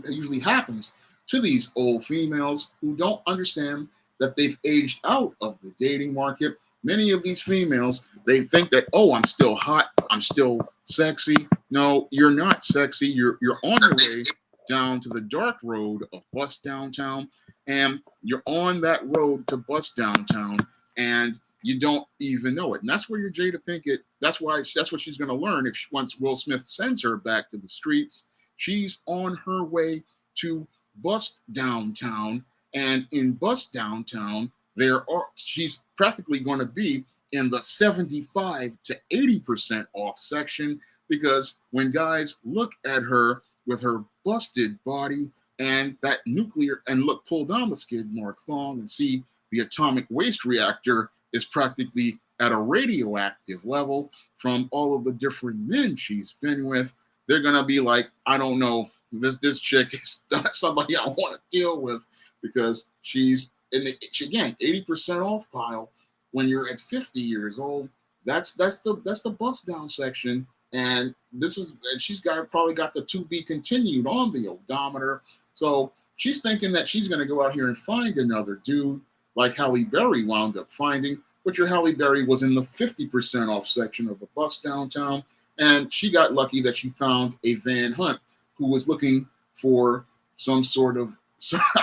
usually happens to these old females who don't understand that they've aged out of the dating market. Many of these females, they think that, oh, I'm still hot, I'm still sexy. No, you're not sexy. You're on your way down to the dark road of Bust Downtown, and you're on that road to Bust Downtown, and you don't even know it. And that's where your Jada Pinkett, that's what she's going to learn if once Will Smith sends her back to the streets. She's on her way to Bust Downtown, and in Bust Downtown, she's practically going to be in the 75 to 80% off section, because when guys look at her with her busted body and that nuclear, and look, pull down the skid mark thong and see the atomic waste reactor is practically at a radioactive level from all of the different men she's been with, they're going to be like, I don't know, this chick is not somebody I want to deal with, because she's again, 80% off pile when you're at 50 years old. That's the bust down section. And she's probably got the to be continued on the odometer. So she's thinking that she's going to go out here and find another dude like Halle Berry wound up finding, but your Halle Berry was in the 50% off section of the Bust Downtown. And she got lucky that she found a Van Hunt who was looking for some sort of,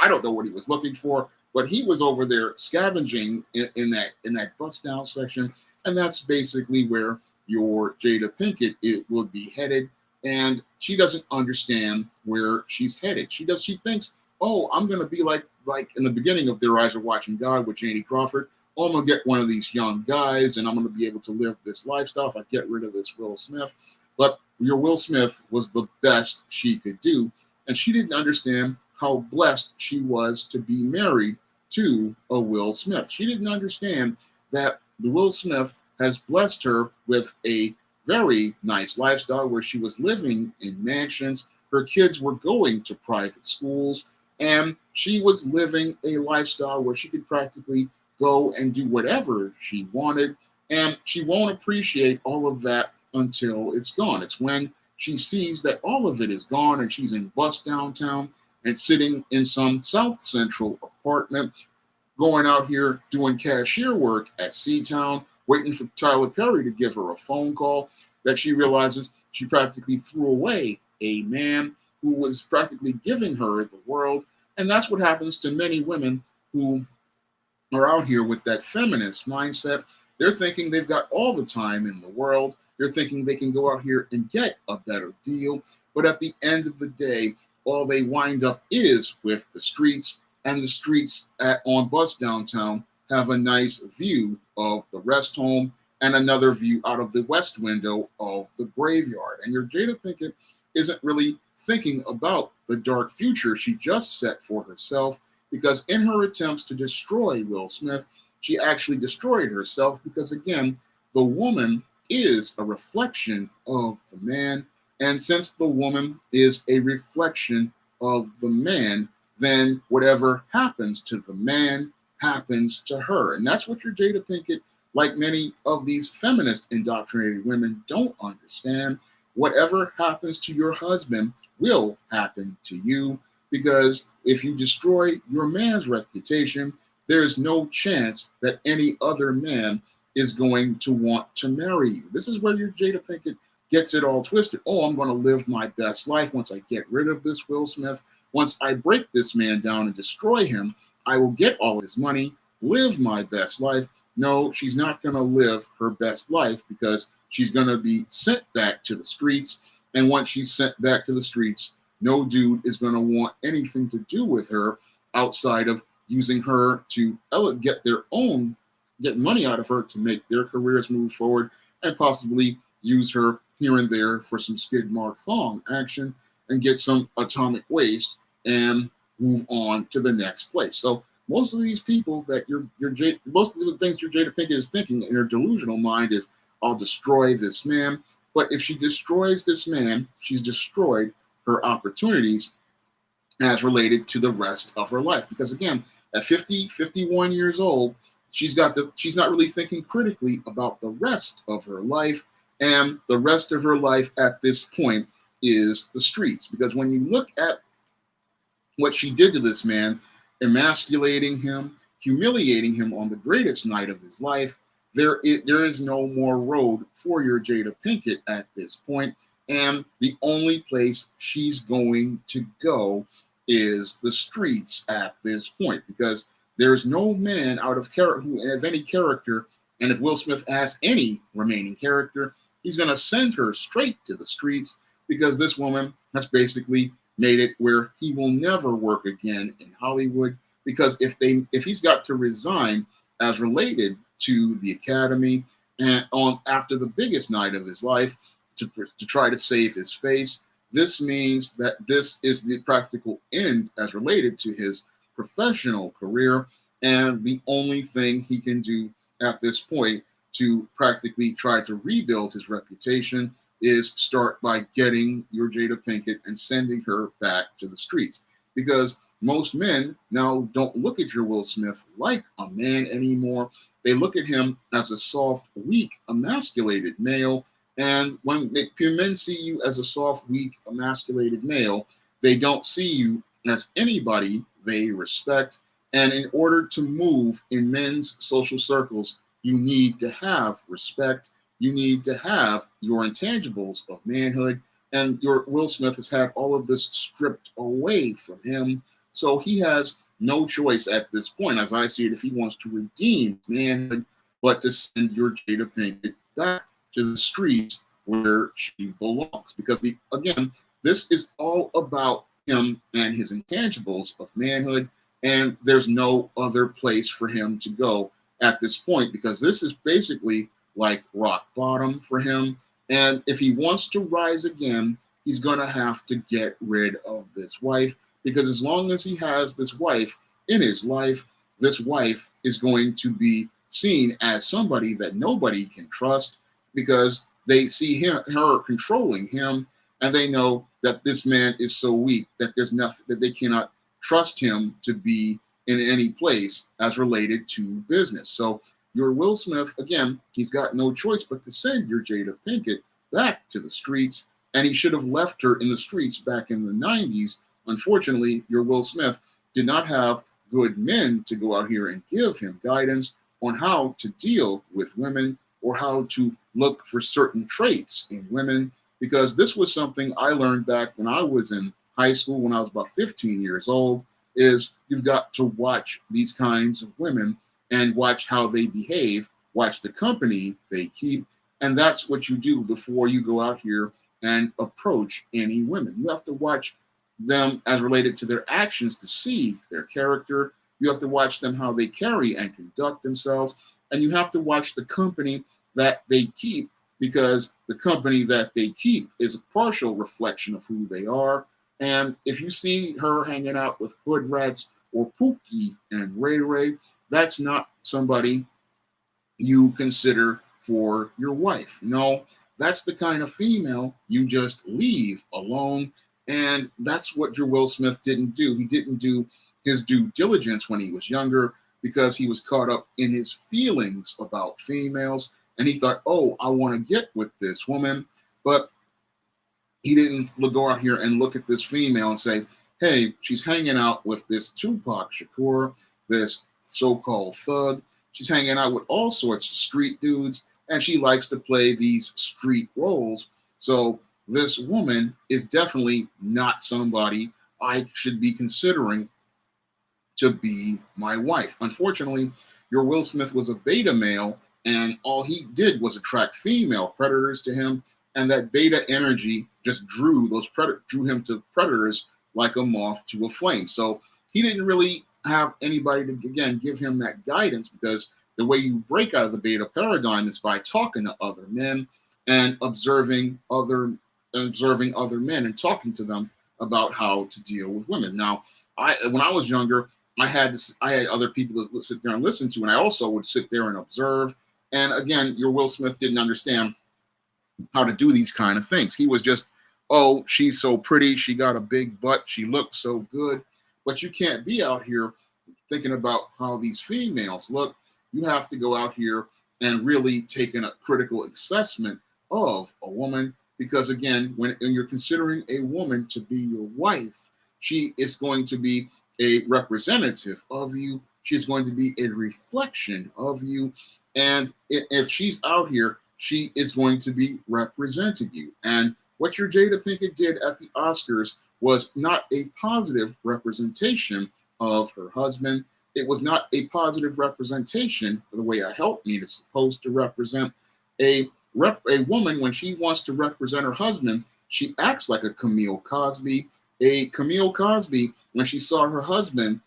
I don't know what he was looking for, but he was over there scavenging in that Bust Down section. And that's basically where your Jada Pinkett would be headed. And she doesn't understand where she's headed. She thinks, oh, I'm going to be like in the beginning of Their Eyes Are Watching God with Janie Crawford. Oh, I'm going to get one of these young guys and I'm going to be able to live this lifestyle if I get rid of this Will Smith. But your Will Smith was the best she could do. And she didn't understand how blessed she was to be married to a Will Smith. She didn't understand that the Will Smith has blessed her with a very nice lifestyle where she was living in mansions. Her kids were going to private schools, and she was living a lifestyle where she could practically go and do whatever she wanted. And she won't appreciate all of that until it's gone. It's when she sees that all of it is gone and she's in Bust Downtown and sitting in some South Central apartment, going out here doing cashier work at Seatown, waiting for Tyler Perry to give her a phone call, that she realizes she practically threw away a man who was practically giving her the world. And that's what happens to many women who are out here with that feminist mindset. They're thinking they've got all the time in the world. They're thinking they can go out here and get a better deal. But at the end of the day, all they wind up is with the streets, and the streets on Bust Downtown have a nice view of the rest home and another view out of the west window of the graveyard. And your Jada Pinkett isn't really thinking about the dark future she just set for herself, because in her attempts to destroy Will Smith, she actually destroyed herself, because again, the woman is a reflection of the man. And since the woman is a reflection of the man, then whatever happens to the man happens to her. And that's what your Jada Pinkett, like many of these feminist indoctrinated women, don't understand. Whatever happens to your husband will happen to you, because if you destroy your man's reputation, there is no chance that any other man is going to want to marry you. This is where your Jada Pinkett gets it all twisted. Oh, I'm going to live my best life once I get rid of this Will Smith. Once I break this man down and destroy him, I will get all his money, live my best life. No, she's not going to live her best life, because she's going to be sent back to the streets. And once she's sent back to the streets, no dude is going to want anything to do with her outside of using her to get money out of her to make their careers move forward, and possibly use her here and there for some skid mark thong action and get some atomic waste and move on to the next place. So most of these people that most of the things your Jada Pinkett is thinking in her delusional mind is, I'll destroy this man. But if she destroys this man, she's destroyed her opportunities as related to the rest of her life. Because again, at 50, 51 years old, she's not really thinking critically about the rest of her life. And the rest of her life at this point is the streets. Because when you look at what she did to this man, emasculating him, humiliating him on the greatest night of his life, there is no more road for your Jada Pinkett at this point. And the only place she's going to go is the streets at this point, because there's no man out of character who has any character. And if Will Smith has any remaining character, he's going to send her straight to the streets, because this woman has basically made it where he will never work again in Hollywood. Because if he's got to resign as related to the Academy and after the biggest night of his life to try to save his face, this means that this is the practical end as related to his professional career. And the only thing he can do at this point to practically try to rebuild his reputation is start by getting your Jada Pinkett and sending her back to the streets. Because most men now don't look at your Will Smith like a man anymore. They look at him as a soft, weak, emasculated male. And when men see you as a soft, weak, emasculated male, they don't see you as anybody they respect. And in order to move in men's social circles, you need to have respect. You need to have your intangibles of manhood. And your Will Smith has had all of this stripped away from him. So he has no choice at this point, as I see it, if he wants to redeem manhood, but to send your Jada Pinkett back to the streets where she belongs. Because again, this is all about him and his intangibles of manhood, and there's no other place for him to go at this point, because this is basically like rock bottom for him. And if he wants to rise again, he's going to have to get rid of this wife, because as long as he has this wife in his life, this wife is going to be seen as somebody that nobody can trust, because they see her controlling him, and they know that this man is so weak that there's nothing that they cannot trust him to be in any place as related to business. So your Will Smith, again, he's got no choice but to send your Jada Pinkett back to the streets, and he should have left her in the streets back in the 90s. Unfortunately, your Will Smith did not have good men to go out here and give him guidance on how to deal with women or how to look for certain traits in women, because this was something I learned back when I was in high school, when I was about 15 years old, is you've got to watch these kinds of women and watch how they behave, watch the company they keep, and that's what you do before you go out here and approach any women. You have to watch them as related to their actions to see their character. You have to watch them how they carry and conduct themselves, and you have to watch the company that they keep because the company that they keep is a partial reflection of who they are. And if you see her hanging out with hood rats or Pookie and Ray Ray, that's not somebody you consider for your wife. No, that's the kind of female you just leave alone. And that's what your Will Smith didn't do. He didn't do his due diligence when he was younger because he was caught up in his feelings about females. And he thought, oh, I want to get with this woman. But he didn't go out here and look at this female and say, hey, she's hanging out with this Tupac Shakur, this so-called thug. She's hanging out with all sorts of street dudes, and she likes to play these street roles. So this woman is definitely not somebody I should be considering to be my wife. Unfortunately, your Will Smith was a beta male, and all he did was attract female predators to him, and that beta energy just drew him to predators like a moth to a flame. So he didn't really have anybody to again give him that guidance, because the way you break out of the beta paradigm is by talking to other men and observing other men and talking to them about how to deal with women. Now, when I was younger, I had other people to sit there and listen to, and I also would sit there and observe. And again, your Will Smith didn't understand how to do these kind of things. He was just, oh, she's so pretty, she got a big butt, she looks so good. But you can't be out here thinking about how these females look. You have to go out here and really take a critical assessment of a woman, because again, when you're considering a woman to be your wife, she is going to be a representative of you. She's going to be a reflection of you. And if she's out here, she is going to be representing you. And what your Jada Pinkett did at the Oscars was not a positive representation of her husband. It was not a positive representation of the way a helpmeet is supposed to represent a woman. When she wants to represent her husband, she acts like a Camille Cosby. A Camille Cosby, when she saw her husband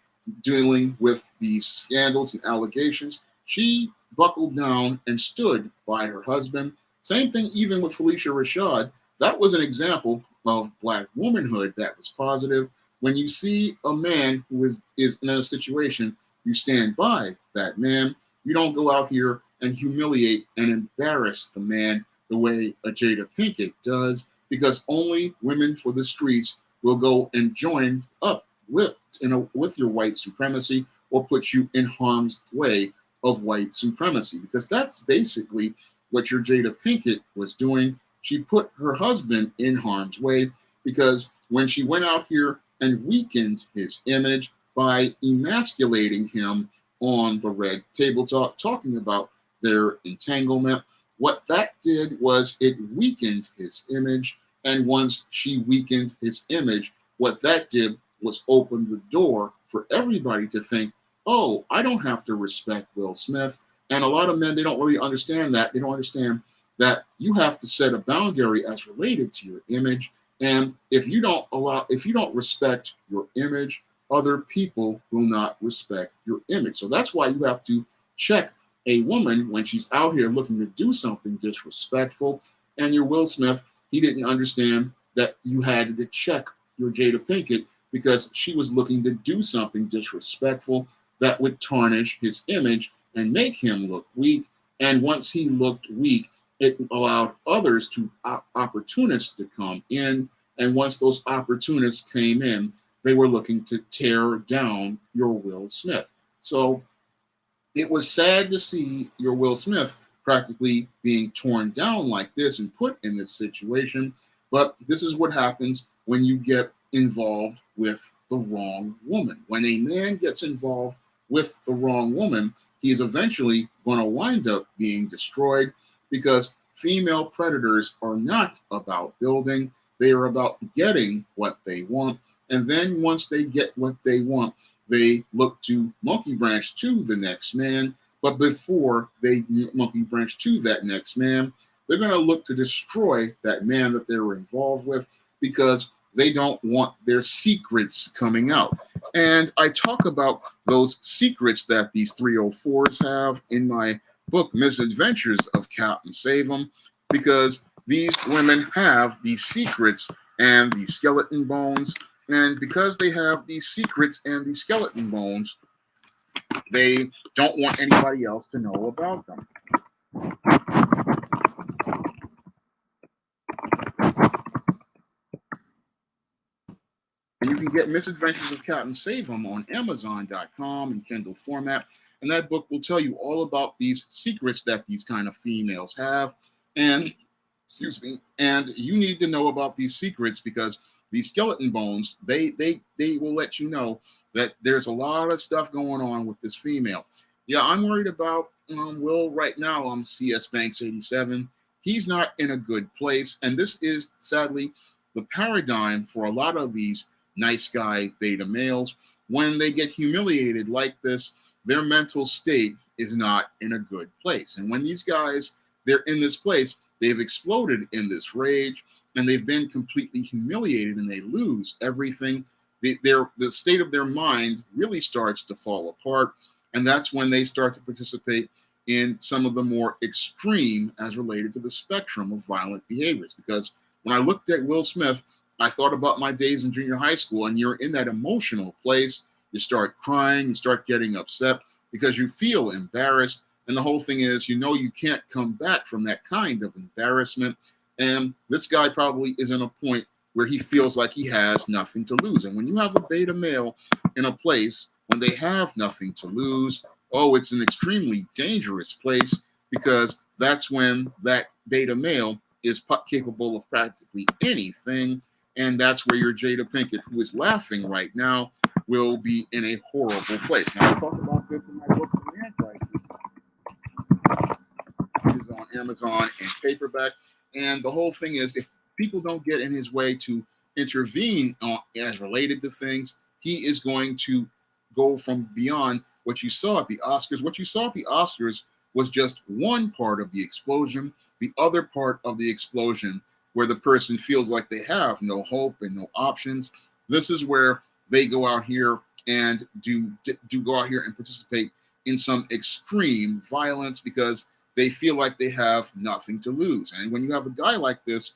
dealing with these scandals and allegations, she buckled down and stood by her husband. Same thing even with Felicia Rashad. That was an example of Black womanhood that was positive. When you see a man who is in a situation, you stand by that man. You don't go out here and humiliate and embarrass the man the way a Jada Pinkett does, because only women for the streets will go and join up with your white supremacy, or put you in harm's way of white supremacy, because that's basically what your Jada Pinkett was doing. She put her husband in harm's way, because when she went out here and weakened his image by emasculating him on the red table talk, talking about their entanglement, what that did was it weakened his image. And once she weakened his image, what that did was open the door for everybody to think, oh, I don't have to respect Will Smith. And a lot of men, they don't really understand that. They don't understand that you have to set a boundary as related to your image. And if you don't respect your image, other people will not respect your image. So that's why you have to check a woman when she's out here looking to do something disrespectful. And your Will Smith, he didn't understand that you had to check your Jada Pinkett, because she was looking to do something disrespectful that would tarnish his image and make him look weak. And once he looked weak, it allowed others to opportunists to come in. And once those opportunists came in, they were looking to tear down your Will Smith. So it was sad to see your Will Smith practically being torn down like this and put in this situation. But this is what happens when you get involved with the wrong woman. When a man gets involved with the wrong woman, he is eventually going to wind up being destroyed, because female predators are not about building. They are about getting what they want. And then once they get what they want, they look to monkey branch to the next man. But before they monkey branch to that next man, they're going to look to destroy that man that they're involved with, because they don't want their secrets coming out. And I talk about those secrets that these 304s have in my book, Misadventures of Captain Save 'em. because these women have these secrets and these skeleton bones. And because they have these secrets and these skeleton bones, they don't want anybody else to know about them. And you can get Misadventures of Captain Save-'em on Amazon.com in Kindle format. And that book will tell you all about these secrets that these kind of females have. And, excuse me, and you need to know about these secrets because these skeleton bones, they will let you know that there's a lot of stuff going on with this female. Yeah, I'm worried about Will right now on CS Banks 87. He's not in a good place. And this is sadly the paradigm for a lot of these nice guy beta males. When they get humiliated like this, their mental state is not in a good place. And when these guys, they're in this place, they've exploded in this rage and they've been completely humiliated and they lose everything. The state of their mind really starts to fall apart. And that's when they start to participate in some of the more extreme as related to the spectrum of violent behaviors. Because when I looked at Will Smith, I thought about my days in junior high school, and you're in that emotional place. You start crying, you start getting upset because you feel embarrassed. And the whole thing is, you know, you can't come back from that kind of embarrassment. And this guy probably is in a point where he feels like he has nothing to lose. And when you have a beta male in a place when they have nothing to lose, oh, it's an extremely dangerous place because that's when that beta male is capable of practically anything. And that's where your Jada Pinkett, who is laughing right now, will be in a horrible place. Now, I talk about this in my book, The Antichrist, which is on Amazon and paperback. And the whole thing is, if people don't get in his way to intervene as related to things, he is going to go from beyond what you saw at the Oscars. What you saw at the Oscars was just one part of the explosion. The other part of the explosion where the person feels like they have no hope and no options. This is where they go out here and do go out here and participate in some extreme violence because they feel like they have nothing to lose. And when you have a guy like this,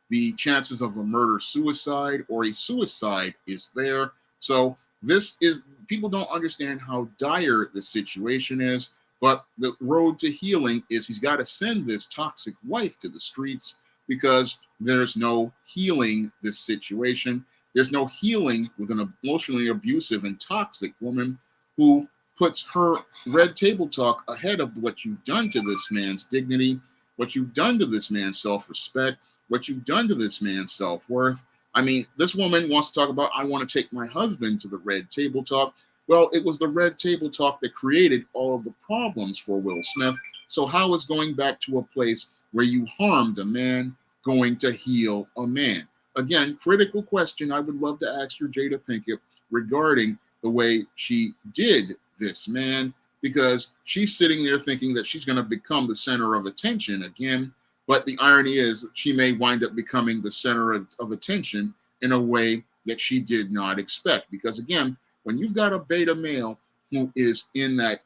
the chances of a murder-suicide or a suicide is there. So this is, people don't understand how dire the situation is, but the road to healing is he's got to send this toxic wife to the streets because there's no healing this situation. There's no healing with an emotionally abusive and toxic woman who puts her red table talk ahead of what you've done to this man's dignity, what you've done to this man's self-respect, what you've done to this man's self-worth. I mean, this woman wants to talk about, I want to take my husband to the red table talk. Well, it was the red table talk that created all of the problems for Will Smith. So how is going back to a place where you harmed a man going to heal a man? Again, critical question I would love to ask your Jada Pinkett regarding the way she did this man, because she's sitting there thinking that she's going to become the center of attention again. But the irony is she may wind up becoming the center of attention in a way that she did not expect. Because again, when you've got a beta male who is in that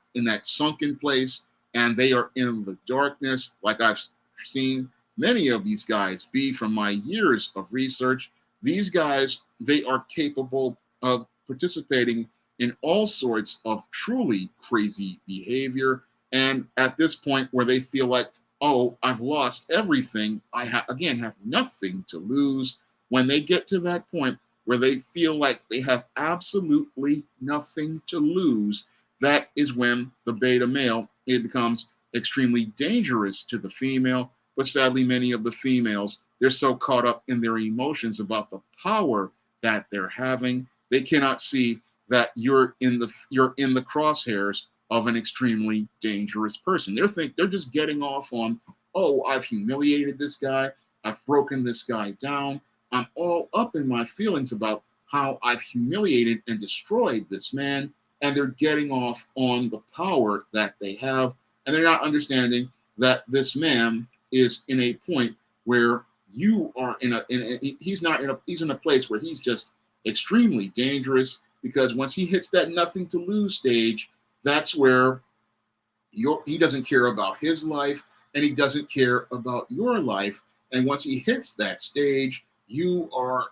sunken place and they are in the darkness, like I've seen many of these guys be from my years of research, these guys, they are capable of participating in all sorts of truly crazy behavior. And at this point where they feel like, oh, I've lost everything, I have nothing to lose. When they get to that point where they feel like they have absolutely nothing to lose, that is when the beta male, it becomes extremely dangerous to the female. But sadly, many of the females, they're so caught up in their emotions about the power that they're having, they cannot see that you're in the crosshairs of an extremely dangerous person. They're just getting off on, oh, I've humiliated this guy, I've broken this guy down, I'm all up in my feelings about how I've humiliated and destroyed this man, and they're getting off on the power that they have, and they're not understanding that this man is in a point where you are he's in a place where he's just extremely dangerous, because once he hits that nothing to lose stage, that's where he doesn't care about his life. and he doesn't care about your life. And once he hits that stage, you're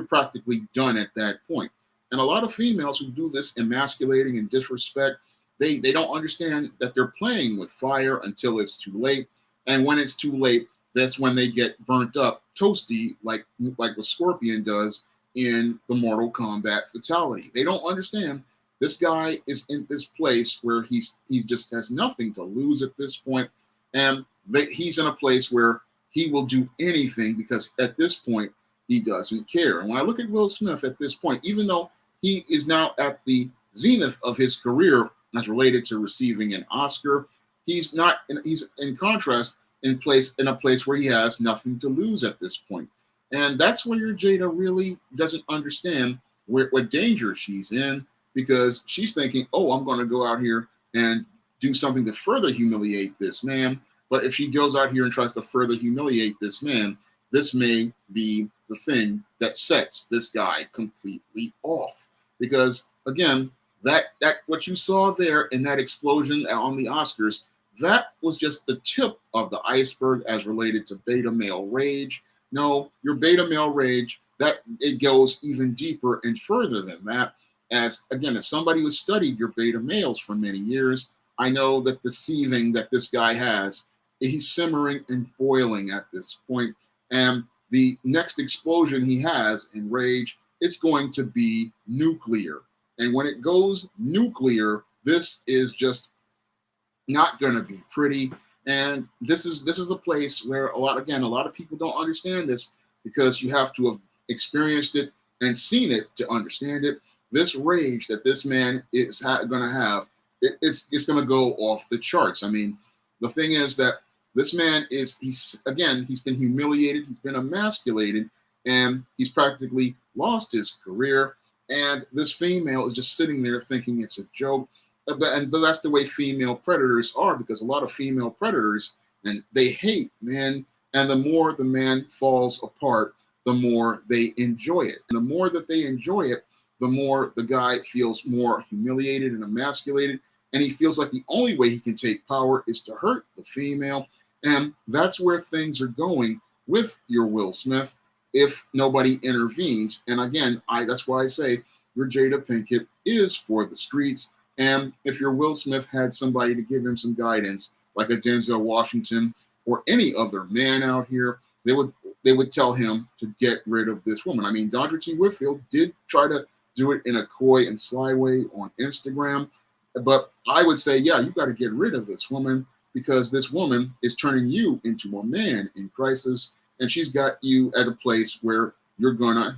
practically done at that point. And a lot of females who do this emasculating and disrespect, they don't understand that they're playing with fire until it's too late. And when it's too late, that's when they get burnt up, toasty, like what Scorpion does in the Mortal Kombat fatality. They don't understand this guy is in this place where he just has nothing to lose at this point, and he's in a place where he will do anything because at this point he doesn't care. And when I look at Will Smith at this point, even though he is now at the zenith of his career as related to receiving an Oscar, he's not. He's in contrast in a place where he has nothing to lose at this point. And that's where your Jada really doesn't understand what danger she's in, because she's thinking, oh, I'm going to go out here and do something to further humiliate this man. But if she goes out here and tries to further humiliate this man, this may be the thing that sets this guy completely off. Because again, that what you saw there in that explosion on the Oscars, that was just the tip of the iceberg as related to beta male rage. No, your beta male rage, that it goes even deeper and further than that. As again, as somebody who studied your beta males for many years, I know that the seething that this guy has, he's simmering and boiling at this point. And the next explosion he has in rage, it's going to be nuclear. And when it goes nuclear, this is just not going to be pretty. And this is the place where a lot of people don't understand this, because you have to have experienced it and seen it to understand it. This rage that this man is going to have, it's going to go off the charts. I mean, the thing is that this man he's been humiliated, he's been emasculated, and he's practically lost his career. And this female is just sitting there thinking it's a joke. But that's the way female predators are, because a lot of female predators, and they hate men, and the more the man falls apart, the more they enjoy it. And the more that they enjoy it, the more the guy feels more humiliated and emasculated, and he feels like the only way he can take power is to hurt the female. And that's where things are going with your Will Smith if nobody intervenes. And again, that's why I say your Jada Pinkett is for the streets. And if your Will Smith had somebody to give him some guidance, like a Denzel Washington or any other man out here, they would tell him to get rid of this woman. I mean, Dr. T. Whitfield did try to do it in a coy and sly way on Instagram, but I would say, yeah, you got to get rid of this woman, because this woman is turning you into a man in crisis, and she's got you at a place where you're gonna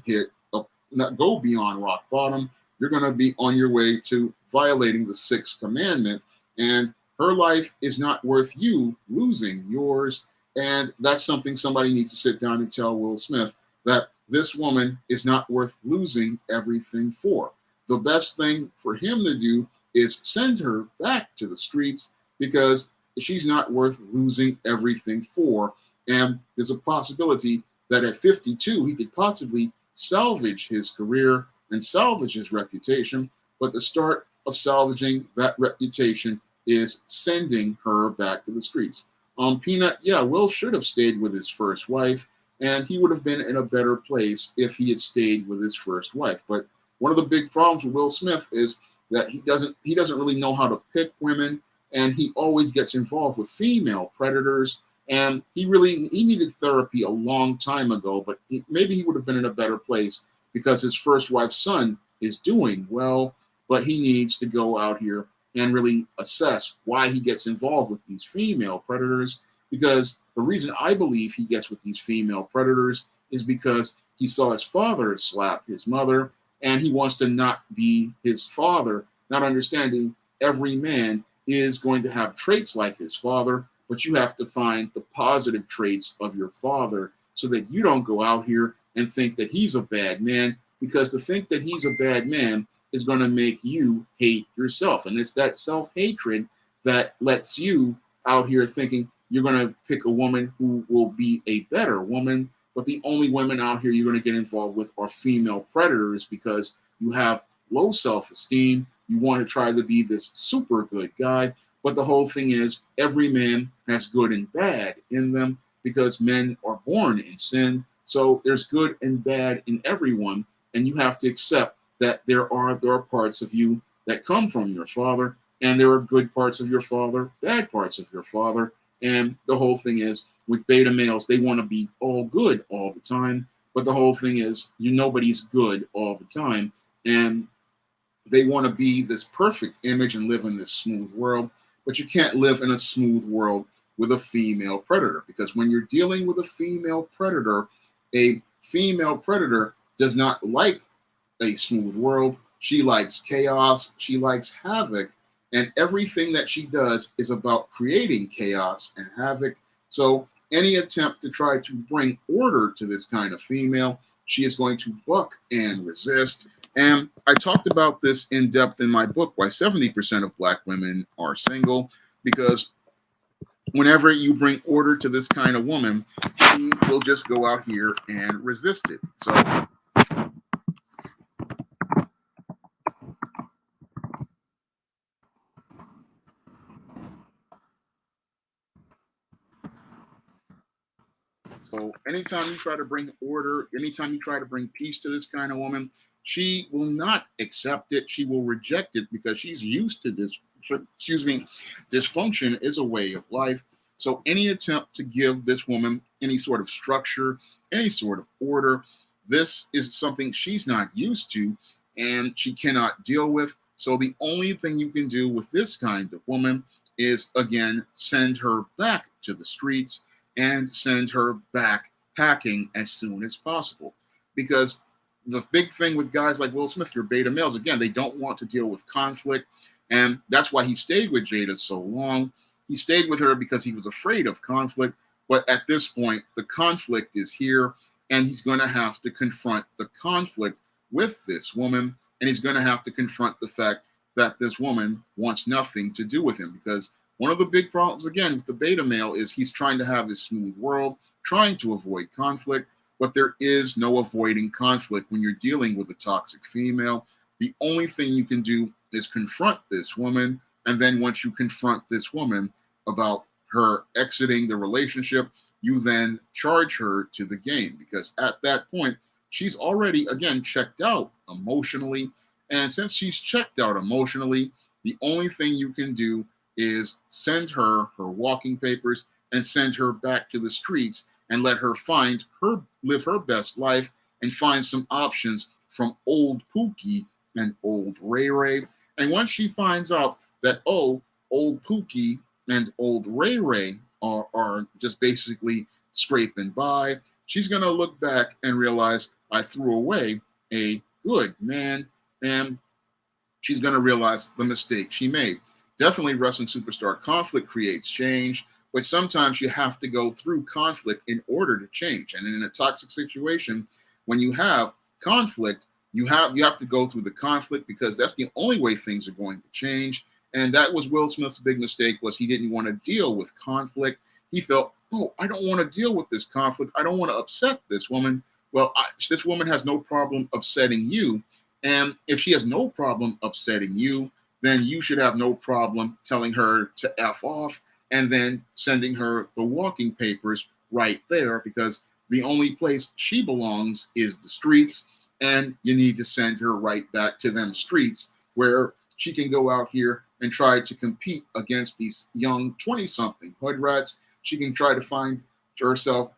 not go beyond rock bottom. You're gonna be on your way to violating the sixth commandment, and her life is not worth you losing yours. And that's something somebody needs to sit down and tell Will Smith, that this woman is not worth losing everything for. The best thing for him to do is send her back to the streets, because she's not worth losing everything for. And there's a possibility that at 52, he could possibly salvage his career and salvage his reputation. But the start of salvaging that reputation is sending her back to the streets. Peanut, yeah, Will should have stayed with his first wife, and he would have been in a better place if he had stayed with his first wife. But one of the big problems with Will Smith is that he doesn't really know how to pick women, and he always gets involved with female predators. And he needed therapy a long time ago, but maybe he would have been in a better place because his first wife's son is doing well, but he needs to go out here and really assess why he gets involved with these female predators. Because the reason I believe he gets with these female predators is because he saw his father slap his mother, and he wants to not be his father, not understanding every man is going to have traits like his father, but you have to find the positive traits of your father so that you don't go out here and think that he's a bad man, because to think that he's a bad man is going to make you hate yourself. And it's that self-hatred that lets you out here thinking you're going to pick a woman who will be a better woman, but the only women out here you're going to get involved with are female predators, because you have low self-esteem. You want to try to be this super good guy, But the whole thing is, every man has good and bad in them because men are born in sin. So there's good and bad in everyone, and you have to accept that there are parts of you that come from your father, and there are good parts of your father, bad parts of your father. And the whole thing is, with beta males, they want to be all good all the time. But the whole thing is, nobody's good all the time. And they want to be this perfect image and live in this smooth world. But you can't live in a smooth world with a female predator, because when you're dealing with a female predator does not like a smooth world. She likes chaos, she likes havoc, and everything that she does is about creating chaos and havoc. So any attempt to try to bring order to this kind of female, she is going to buck and resist. And I talked about this in depth in my book, Why 70% of Black Women Are Single, because whenever you bring order to this kind of woman, she will just go out here and resist it. So anytime you try to bring order, anytime you try to bring peace to this kind of woman, she will not accept it. She will reject it because she's used to this. Excuse me, dysfunction is a way of life. So any attempt to give this woman any sort of structure, any sort of order, this is something she's not used to and she cannot deal with. So the only thing you can do with this kind of woman is, again, send her back to the streets and send her back packing as soon as possible. Because the big thing with guys like Will Smith, your beta males, again, they don't want to deal with conflict. And that's why he stayed with Jada so long. He stayed with her because he was afraid of conflict. But at this point, the conflict is here, and he's going to have to confront the conflict with this woman. And he's going to have to confront the fact that this woman wants nothing to do with him, because one of the big problems, again, with the beta male is he's trying to have this smooth world, trying to avoid conflict, but there is no avoiding conflict when you're dealing with a toxic female. The only thing you can do is confront this woman, and then once you confront this woman about her exiting the relationship, you then charge her to the game, because at that point, she's already, again, checked out emotionally. And since she's checked out emotionally, the only thing you can do is send her walking papers and send her back to the streets and let her live her best life and find some options from old Pookie and old Ray Ray. And once she finds out that, oh, old Pookie and old Ray Ray are just basically scraping by, she's going to look back and realize, I threw away a good man, and she's going to realize the mistake she made. Definitely, wrestling superstar, conflict creates change, but sometimes you have to go through conflict in order to change. And in a toxic situation, when you have conflict, you have to go through the conflict, because that's the only way things are going to change. And that was Will Smith's big mistake, was he didn't want to deal with conflict. He felt, oh, I don't want to deal with this conflict. I don't want to upset this woman. Well, this woman has no problem upsetting you. And if she has no problem upsetting you, then you should have no problem telling her to F off and then sending her the walking papers right there, because the only place she belongs is the streets, and you need to send her right back to them streets where she can go out here and try to compete against these young 20-something hood rats. She can try to find herself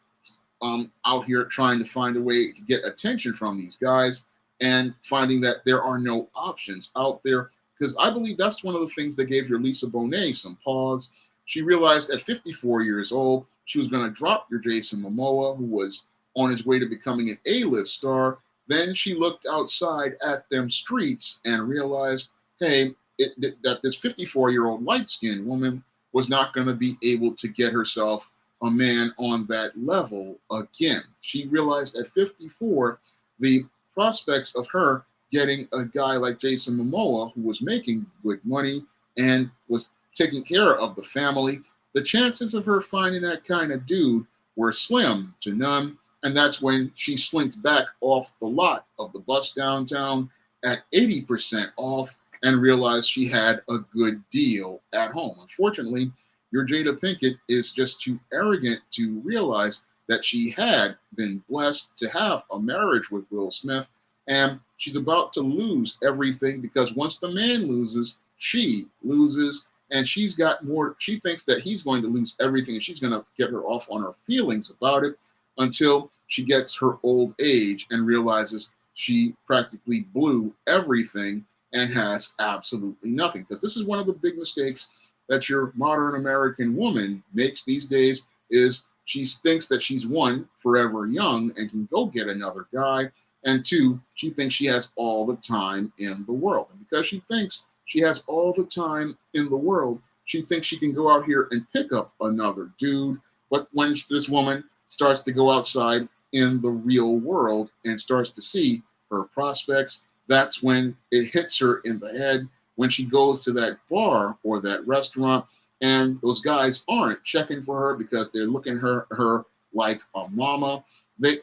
out here trying to find a way to get attention from these guys, and finding that there are no options out there. Because I believe that's one of the things that gave your Lisa Bonet some pause. She realized at 54 years old, she was going to drop your Jason Momoa, who was on his way to becoming an A-list star. Then she looked outside at them streets and realized, hey, that this 54-year-old light-skinned woman was not going to be able to get herself a man on that level again. She realized at 54, the prospects of her getting a guy like Jason Momoa, who was making good money and was taking care of the family, the chances of her finding that kind of dude were slim to none. And that's when she slinked back off the lot of the bus downtown at 80% off and realized she had a good deal at home. Unfortunately, your Jada Pinkett is just too arrogant to realize that she had been blessed to have a marriage with Will Smith, and she's about to lose everything because once the man loses, she loses, and she's got more. She thinks that he's going to lose everything, and she's going to get her off on her feelings about it until she gets her old age and realizes she practically blew everything and has absolutely nothing. Because this is one of the big mistakes that your modern American woman makes these days is she thinks that she's one, forever young and can go get another guy, and two, she thinks she has all the time in the world. And because she thinks she has all the time in the world, she thinks she can go out here and pick up another dude. But when this woman starts to go outside in the real world and starts to see her prospects, that's when it hits her in the head when she goes to that bar or that restaurant and those guys aren't checking for her because they're looking at her like a mama.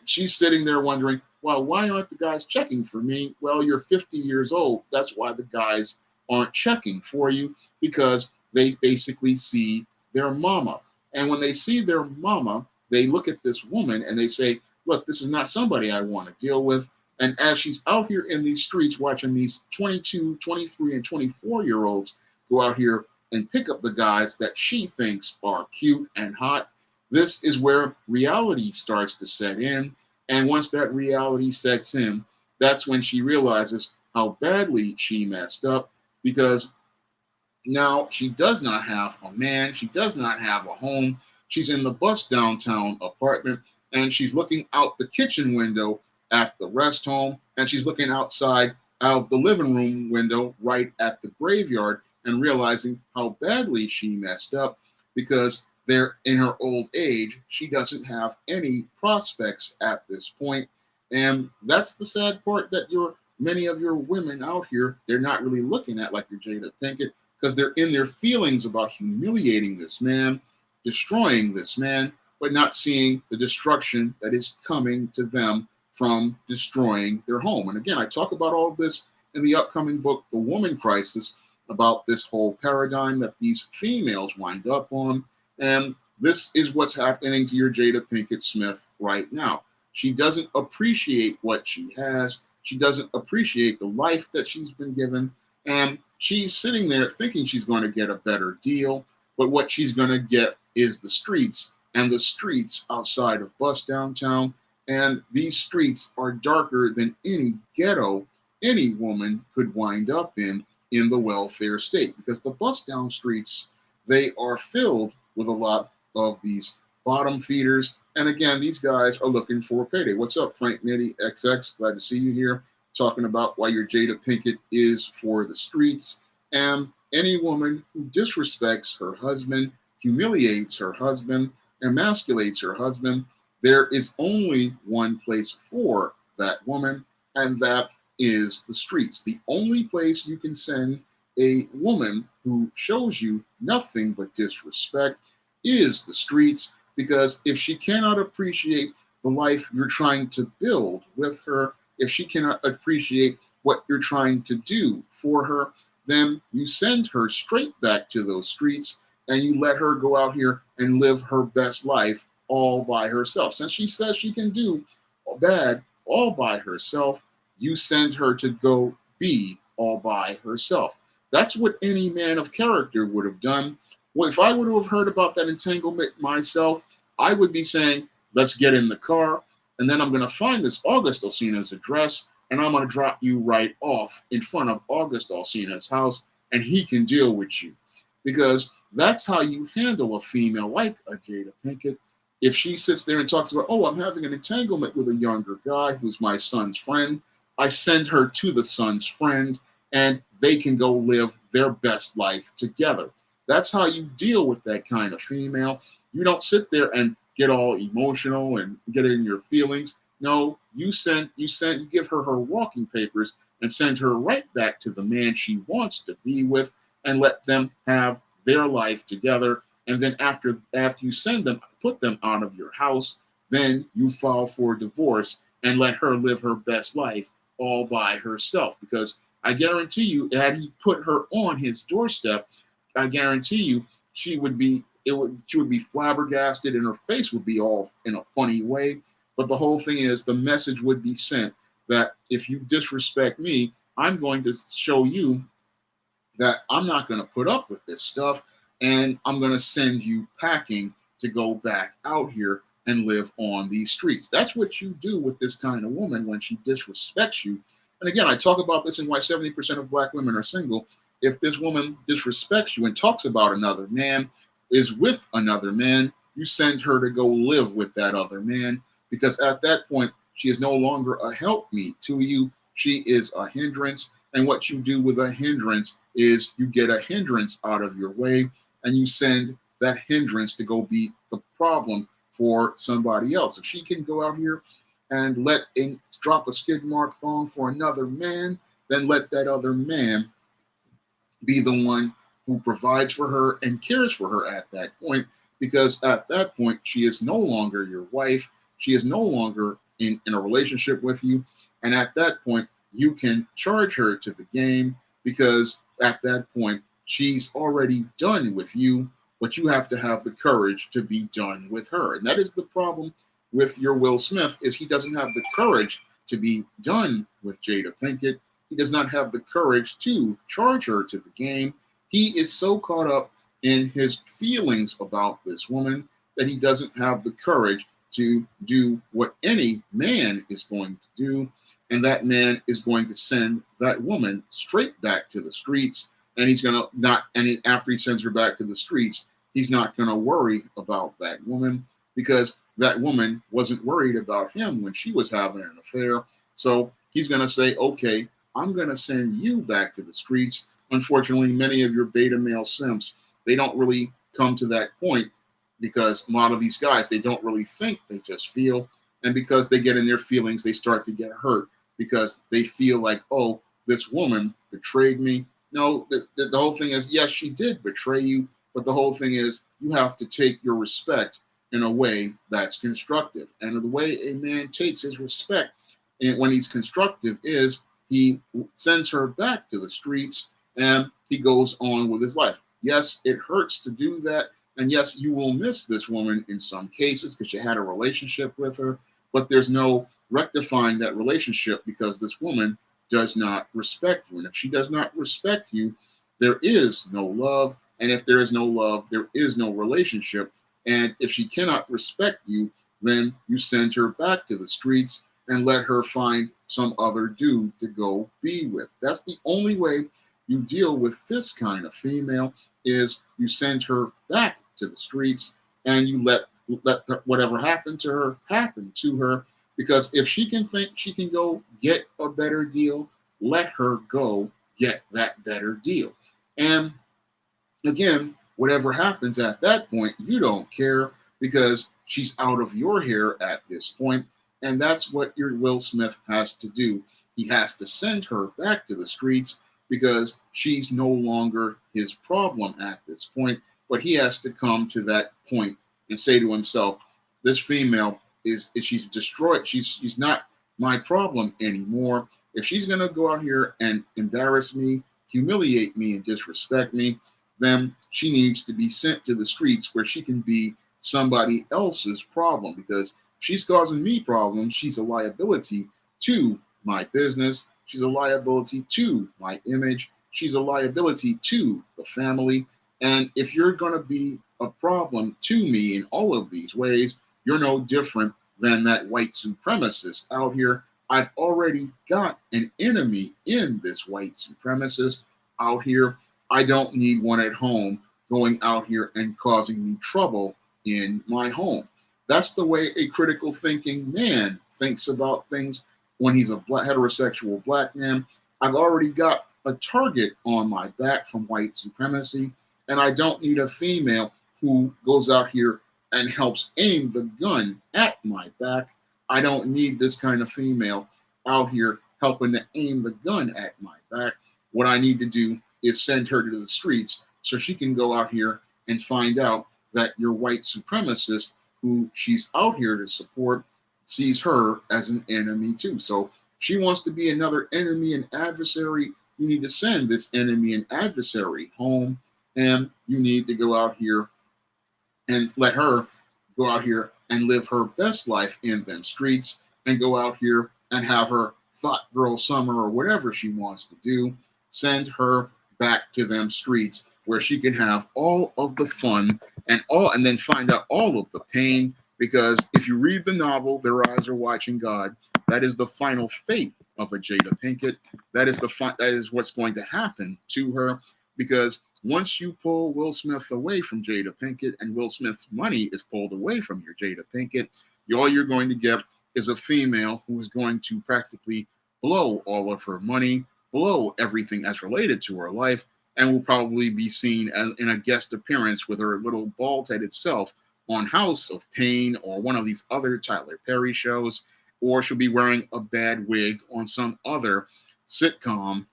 She's sitting there wondering, well, why aren't the guys checking for me? Well, you're 50 years old. That's why the guys aren't checking for you, because they basically see their mama. And when they see their mama, they look at this woman and they say, look, this is not somebody I want to deal with. And as she's out here in these streets watching these 22, 23, and 24-year-olds go out here and pick up the guys that she thinks are cute and hot, this is where reality starts to set in. And once that reality sets in, that's when she realizes how badly she messed up, because now she does not have a man, she does not have a home. She's in the bust downtown apartment, and she's looking out the kitchen window at the rest home, and she's looking outside out of the living room window right at the graveyard and realizing how badly she messed up, because they're in her old age, she doesn't have any prospects at this point. And that's the sad part, that many of your women out here, they're not really looking at like your Jada Pinkett, because they're in their feelings about humiliating this man, destroying this man, but not seeing the destruction that is coming to them from destroying their home. And again, I talk about all of this in the upcoming book, The Woman Crisis, about this whole paradigm that these females wind up on. And this is what's happening to your Jada Pinkett Smith right now. She doesn't appreciate what she has. She doesn't appreciate the life that she's been given. And she's sitting there thinking she's going to get a better deal. But what she's going to get is the streets, and the streets outside of Bust Downtown. And these streets are darker than any ghetto any woman could wind up in the welfare state, because the bust down streets, they are filled with a lot of these bottom feeders. And again, these guys are looking for a payday. What's up, Frank Nitty XX? Glad to see you here, talking about why your Jada Pinkett is for the streets. And any woman who disrespects her husband, humiliates her husband, emasculates her husband, there is only one place for that woman, and that is the streets. The only place you can send a woman who shows you nothing but disrespect is the streets, because if she cannot appreciate the life you're trying to build with her, if she cannot appreciate what you're trying to do for her, then you send her straight back to those streets and you let her go out here and live her best life all by herself. Since she says she can do bad all by herself, you send her to go be all by herself. That's what any man of character would have done. Well, if I would have heard about that entanglement myself, I would be saying, let's get in the car, and then I'm going to find this August Alsina's address, and I'm going to drop you right off in front of August Alsina's house, and he can deal with you. Because that's how you handle a female like a Jada Pinkett. If she sits there and talks about, oh, I'm having an entanglement with a younger guy who's my son's friend, I send her to the son's friend, and they can go live their best life together. That's how you deal with that kind of female. You don't sit there and get all emotional and get in your feelings. No, you give her her walking papers and send her right back to the man she wants to be with, and let them have their life together. And then after you put them out of your house, then you file for divorce and let her live her best life all by herself. Because I guarantee you, had he put her on his doorstep, I guarantee you she would be flabbergasted and her face would be all in a funny way. But the whole thing is the message would be sent that if you disrespect me, I'm going to show you that I'm not going to put up with this stuff and I'm going to send you packing to go back out here and live on these streets. That's what you do with this kind of woman when she disrespects you. And again, I talk about this in why 70% of black women are single. If this woman disrespects you and talks about another man, is with another man, you send her to go live with that other man because at that point, she is no longer a helpmeet to you. She is a hindrance. And what you do with a hindrance is you get a hindrance out of your way and you send that hindrance to go be the problem for somebody else. If she can go out here and drop a skid mark thong for another man, then let that other man be the one who provides for her and cares for her at that point, because at that point, she is no longer your wife. She is no longer in a relationship with you. And at that point, you can charge her to the game because at that point, she's already done with you, but you have to have the courage to be done with her. And that is the problem with your Will Smith is he doesn't have the courage to be done with Jada Pinkett. He does not have the courage to charge her to the game. He is so caught up in his feelings about this woman that he doesn't have the courage to do what any man is going to do. And that man is going to send that woman straight back to the streets. And he's going to not, and after he sends her back to the streets, he's not going to worry about that woman because that woman wasn't worried about him when she was having an affair. So he's going to say, okay, I'm going to send you back to the streets. Unfortunately, many of your beta male simps, they don't really come to that point because a lot of these guys, they don't really think, they just feel. And because they get in their feelings, they start to get hurt because they feel like, oh, this woman betrayed me. No, the whole thing is, yes, she did betray you, but the whole thing is you have to take your respect in a way that's constructive. And the way a man takes his respect when he's constructive is he sends her back to the streets and he goes on with his life. Yes, it hurts to do that. And yes, you will miss this woman in some cases because you had a relationship with her, but there's no rectifying that relationship because this woman does not respect you. And if she does not respect you, there is no love. And if there is no love, there is no relationship. And if she cannot respect you, then you send her back to the streets and let her find some other dude to go be with. That's the only way you deal with this kind of female is you send her back to the streets and you let whatever happened to her happen to her. Because if she can think she can go get a better deal, let her go get that better deal. And again, whatever happens at that point, you don't care because she's out of your hair at this point. And that's what your Will Smith has to do. He has to send her back to the streets because she's no longer his problem at this point. But he has to come to that point and say to himself, this female is she's destroyed. She's not my problem anymore. If she's going to go out here and embarrass me, humiliate me, and disrespect me, then she needs to be sent to the streets where she can be somebody else's problem. Because if she's causing me problems, she's a liability to my business. She's a liability to my image. She's a liability to the family. And if you're going to be a problem to me in all of these ways, you're no different than that white supremacist out here. I've already got an enemy in this white supremacist out here. I don't need one at home going out here and causing me trouble in my home. That's the way a critical thinking man thinks about things when he's a heterosexual black man. I've already got a target on my back from white supremacy, and I don't need a female who goes out here and helps aim the gun at my back. I don't need this kind of female out here helping to aim the gun at my back. What I need to do is send her to the streets so she can go out here and find out that your white supremacist who she's out here to support sees her as an enemy too. So she wants to be another enemy and adversary. you need to send this enemy and adversary home, and you need to go out here and let her go out here and live her best life in them streets, and go out here and have her thought girl summer or whatever she wants to do. Send her back to them streets where she can have all of the fun and then find out all of the pain. Because if you read the novel Their Eyes Are Watching God, that is the final fate of a Jada Pinkett. That is what's going to happen to her. Because once you pull Will Smith away from Jada Pinkett and Will Smith's money is pulled away from your Jada Pinkett, all you're going to get is a female who is going to practically blow all of her money, blow everything that's related to her life, and will probably be seen as in a guest appearance with her little bald-headed self on House of Pain or one of these other Tyler Perry shows, or she'll be wearing a bad wig on some other sitcom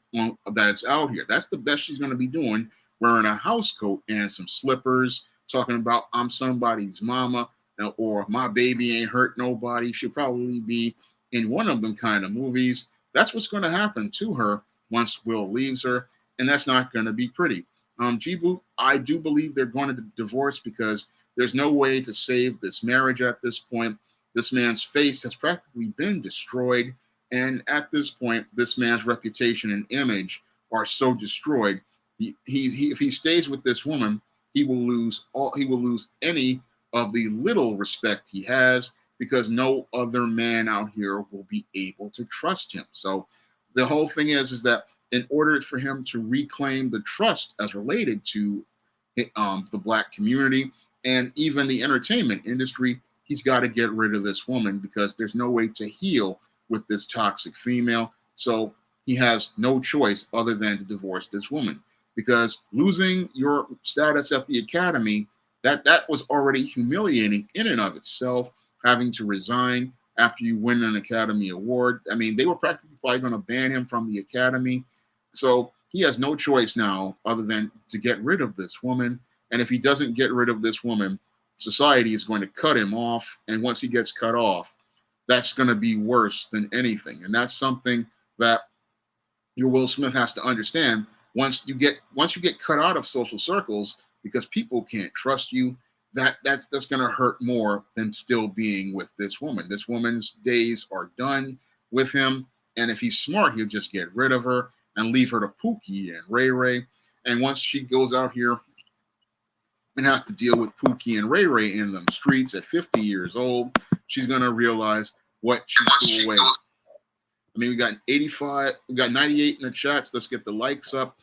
that's out here. That's the best she's going to be doing, wearing a house coat and some slippers, talking about I'm somebody's mama or my baby ain't hurt nobody. She'll probably be in one of them kind of movies. That's what's going to happen to her once Will leaves her, and that's not going to be pretty. G-Boot, I do believe they're going to divorce because there's no way to save this marriage at this point. This man's face has practically been destroyed, and at this point, this man's reputation and image are so destroyed. If he stays with this woman, he will lose all. He will lose any of the little respect he has because no other man out here will be able to trust him. So the whole thing is that in order for him to reclaim the trust as related to the black community and even the entertainment industry, he's got to get rid of this woman because there's no way to heal with this toxic female. So he has no choice other than to divorce this woman, because losing your status at the academy, that was already humiliating in and of itself. Having to resign after you win an Academy Award. I mean, they were practically probably going to ban him from the Academy. So he has no choice now other than to get rid of this woman. And if he doesn't get rid of this woman, society is going to cut him off. And once he gets cut off, that's going to be worse than anything. And that's something that your Will Smith has to understand. Once you get cut out of social circles because people can't trust you, that's going to hurt more than still being with this woman. This woman's days are done with him, and if he's smart, he'll just get rid of her and leave her to Pookie and Ray Ray. And once she goes out here and has to deal with Pookie and Ray Ray in them streets at 50 years old, she's going to realize what she threw away. I mean, we got 85, we got 98 in the chats. Let's get the likes up.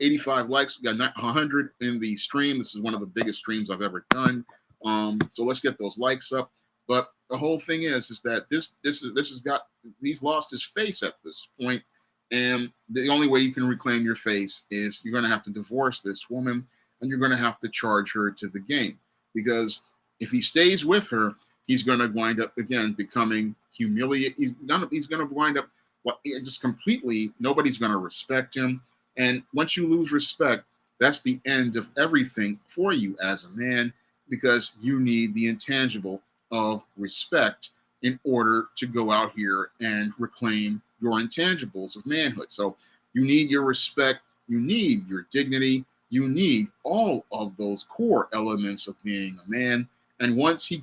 85 likes. We got 100 in the stream. This is one of the biggest streams I've ever done. So let's get those likes up. But the whole thing is that he's lost his face at this point, and the only way you can reclaim your face is you're going to have to divorce this woman, and you're going to have to charge her to the game, because if he stays with her, he's going to wind up again becoming humiliated. He's going to wind up just completely. Nobody's going to respect him. And once you lose respect, that's the end of everything for you as a man, because you need the intangible of respect in order to go out here and reclaim your intangibles of manhood. So you need your respect, you need your dignity, you need all of those core elements of being a man. And once he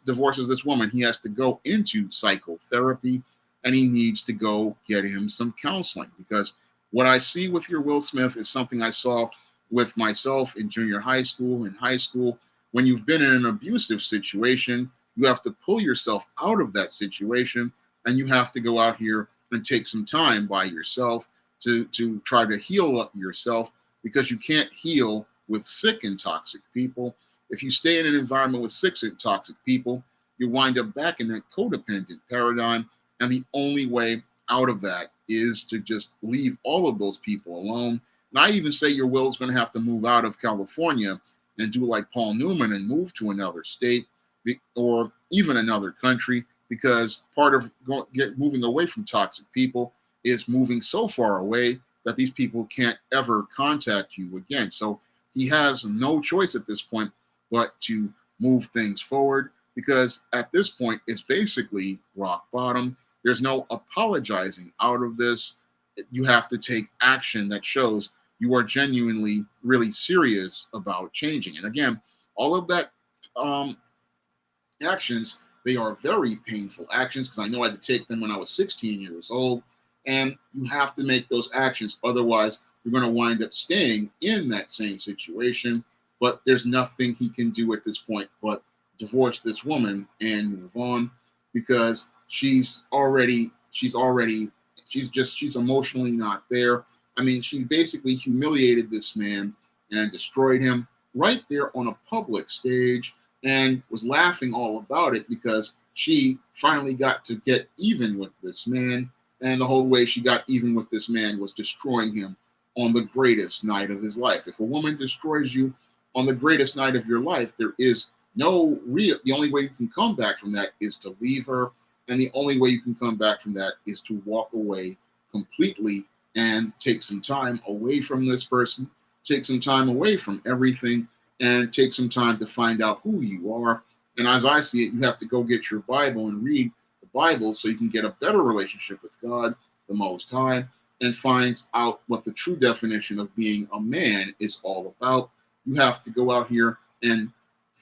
divorces this woman, he has to go into psychotherapy, and he needs to go get him some counseling, because what I see with your Will Smith is something I saw with myself in junior high school. In high school, when you've been in an abusive situation, you have to pull yourself out of that situation, and you have to go out here and take some time by yourself to try to heal up yourself, because you can't heal with sick and toxic people. If you stay in an environment with sick and toxic people, you wind up back in that codependent paradigm, and the only way out of that is to just leave all of those people alone. And I even say your Will is going to have to move out of California and do like Paul Newman and move to another state or even another country, because part of moving away from toxic people is moving so far away that these people can't ever contact you again. So he has no choice at this point but to move things forward, because at this point it's basically rock bottom. There's no apologizing out of this. you have to take action that shows you are genuinely really serious about changing. And again, all of that um, actions, they are very painful actions because I know I had to take them when I was 16 years old. And you have to make those actions. Otherwise, you're going to wind up staying in that same situation. But there's nothing he can do at this point but divorce this woman and move on because she's emotionally not there. I mean, she basically humiliated this man and destroyed him right there on a public stage and was laughing all about it because she finally got to get even with this man. And the whole way she got even with this man was destroying him on the greatest night of his life. If a woman destroys you on the greatest night of your life, there is the only way you can come back from that is to leave her. And the only way you can come back from that is to walk away completely and take some time away from this person, take some time away from everything, and take some time to find out who you are. And as I see it, you have to go get your Bible and read the Bible so you can get a better relationship with God, the Most High, and find out what the true definition of being a man is all about. You have to go out here and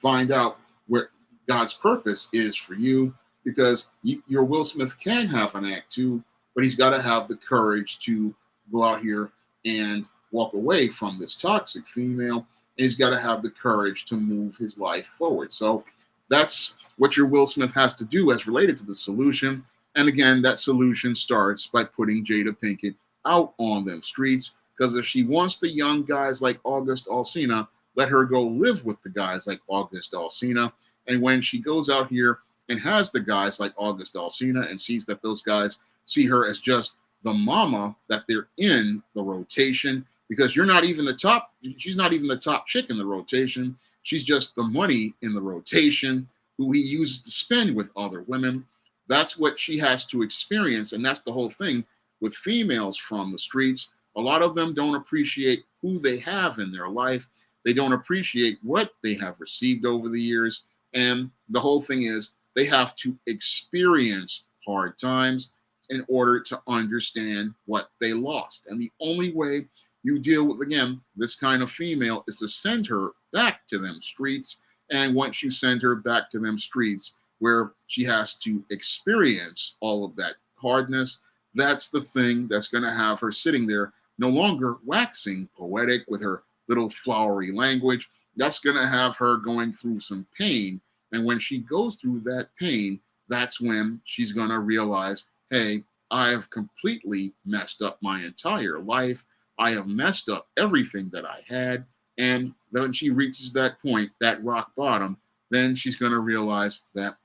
find out where God's purpose is for you because your Will Smith can have an act too, but he's got to have the courage to go out here and walk away from this toxic female. And he's got to have the courage to move his life forward. So that's what your Will Smith has to do as related to the solution. And again, that solution starts by putting Jada Pinkett out on them streets. Because if she wants the young guys like August Alsina, let her go live with the guys like August Alsina. And when she goes out here and has the guys like August Alsina and sees that those guys see her as just the mama, that they're in the rotation, because she's not even the top chick in the rotation. She's just the money in the rotation who he uses to spend with other women. That's what she has to experience. And that's the whole thing with females from the streets. A lot of them don't appreciate who they have in their life. They don't appreciate what they have received over the years. And the whole thing is they have to experience hard times in order to understand what they lost. And the only way you deal with, again, this kind of female is to send her back to them streets. And once you send her back to them streets where she has to experience all of that hardness, that's the thing that's going to have her sitting there no longer waxing poetic with her little flowery language. That's going to have her going through some pain. And when she goes through that pain, that's when she's going to realize, hey, I have completely messed up my entire life. I have messed up everything that I had. And when she reaches that point, that rock bottom, then she's going to realize that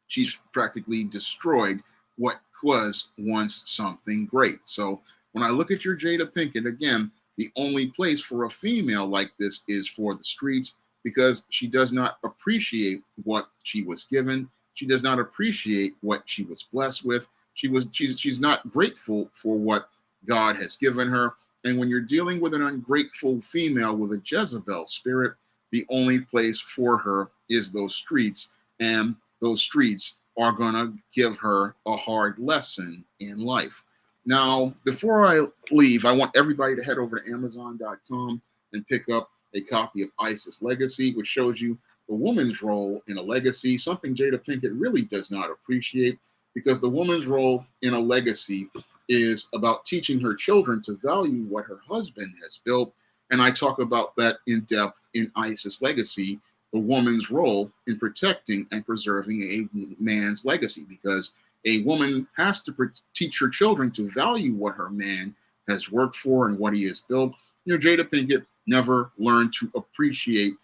she's practically destroyed what was once something great. So when I look at your Jada Pinkett, again, the only place for a female like this is for the streets because she does not appreciate what she was given. She does not appreciate what she was blessed with. She's not grateful for what God has given her. And when you're dealing with an ungrateful female with a Jezebel spirit, the only place for her is those streets. And those streets are going to give her a hard lesson in life. Now, before I leave, I want everybody to head over to Amazon.com and pick up a copy of Isis Legacy, which shows you the woman's role in a legacy, something Jada Pinkett really does not appreciate, because the woman's role in a legacy is about teaching her children to value what her husband has built. And I talk about that in depth in Isis Legacy, the woman's role in protecting and preserving a man's legacy, because a woman has to teach her children to value what her man has worked for and what he has built. You know, Jada Pinkett never learned to appreciate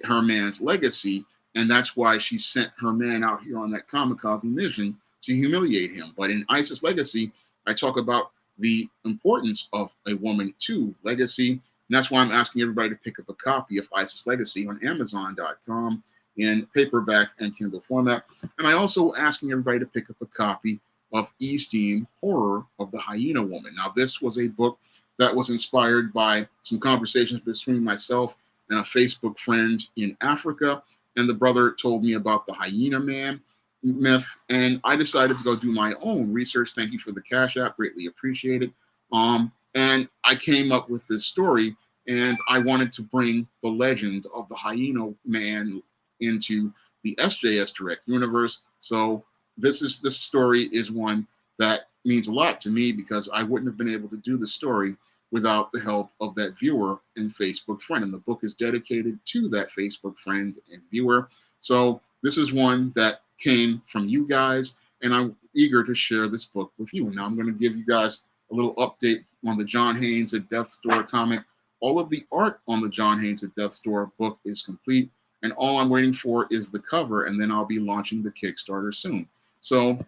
her man's legacy, and that's why she sent her man out here on that kamikaze mission to humiliate him. But in Isis Legacy, I talk about the importance of a woman to legacy. And that's why I'm asking everybody to pick up a copy of Isis Legacy on Amazon.com in paperback and Kindle format. And I also asking everybody to pick up a copy of Esteem Horror of the Hyena Woman. Now, this was a book that was inspired by some conversations between myself and a Facebook friend in Africa. And the brother told me about the Hyena Man myth, and I decided to go do my own research. Thank you for the Cash App, greatly appreciated. And I came up with this story, and I wanted to bring the legend of the Hyena Man into the SJS Direct universe. So this story is one that means a lot to me because I wouldn't have been able to do the story without the help of that viewer and Facebook friend. And the book is dedicated to that Facebook friend and viewer. So this is one that came from you guys, and I'm eager to share this book with you. Now I'm going to give you guys a little update on the John Haynes at Death's Door comic. All of the art on the John Haynes at Death's Door book is complete, and all I'm waiting for is the cover, and then I'll be launching the Kickstarter soon. So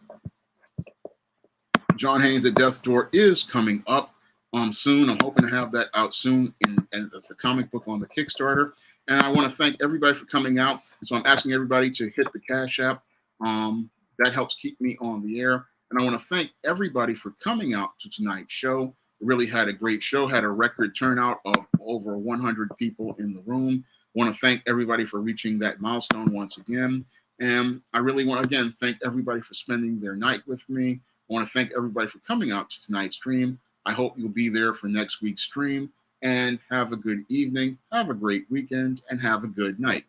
John Haynes at Death's Door is coming up soon. I'm hoping to have that out soon, and that's the comic book on the Kickstarter. And I want to thank everybody for coming out. So I'm asking everybody to hit the Cash App. That helps keep me on the air. And I want to thank everybody for coming out to tonight's show. We really had a great show, had a record turnout of over 100 people in the room. I want to thank everybody for reaching that milestone once again. And I really want to, again, thank everybody for spending their night with me. I want to thank everybody for coming out to tonight's stream. I hope you'll be there for next week's stream. And have a good evening, have a great weekend, and have a good night.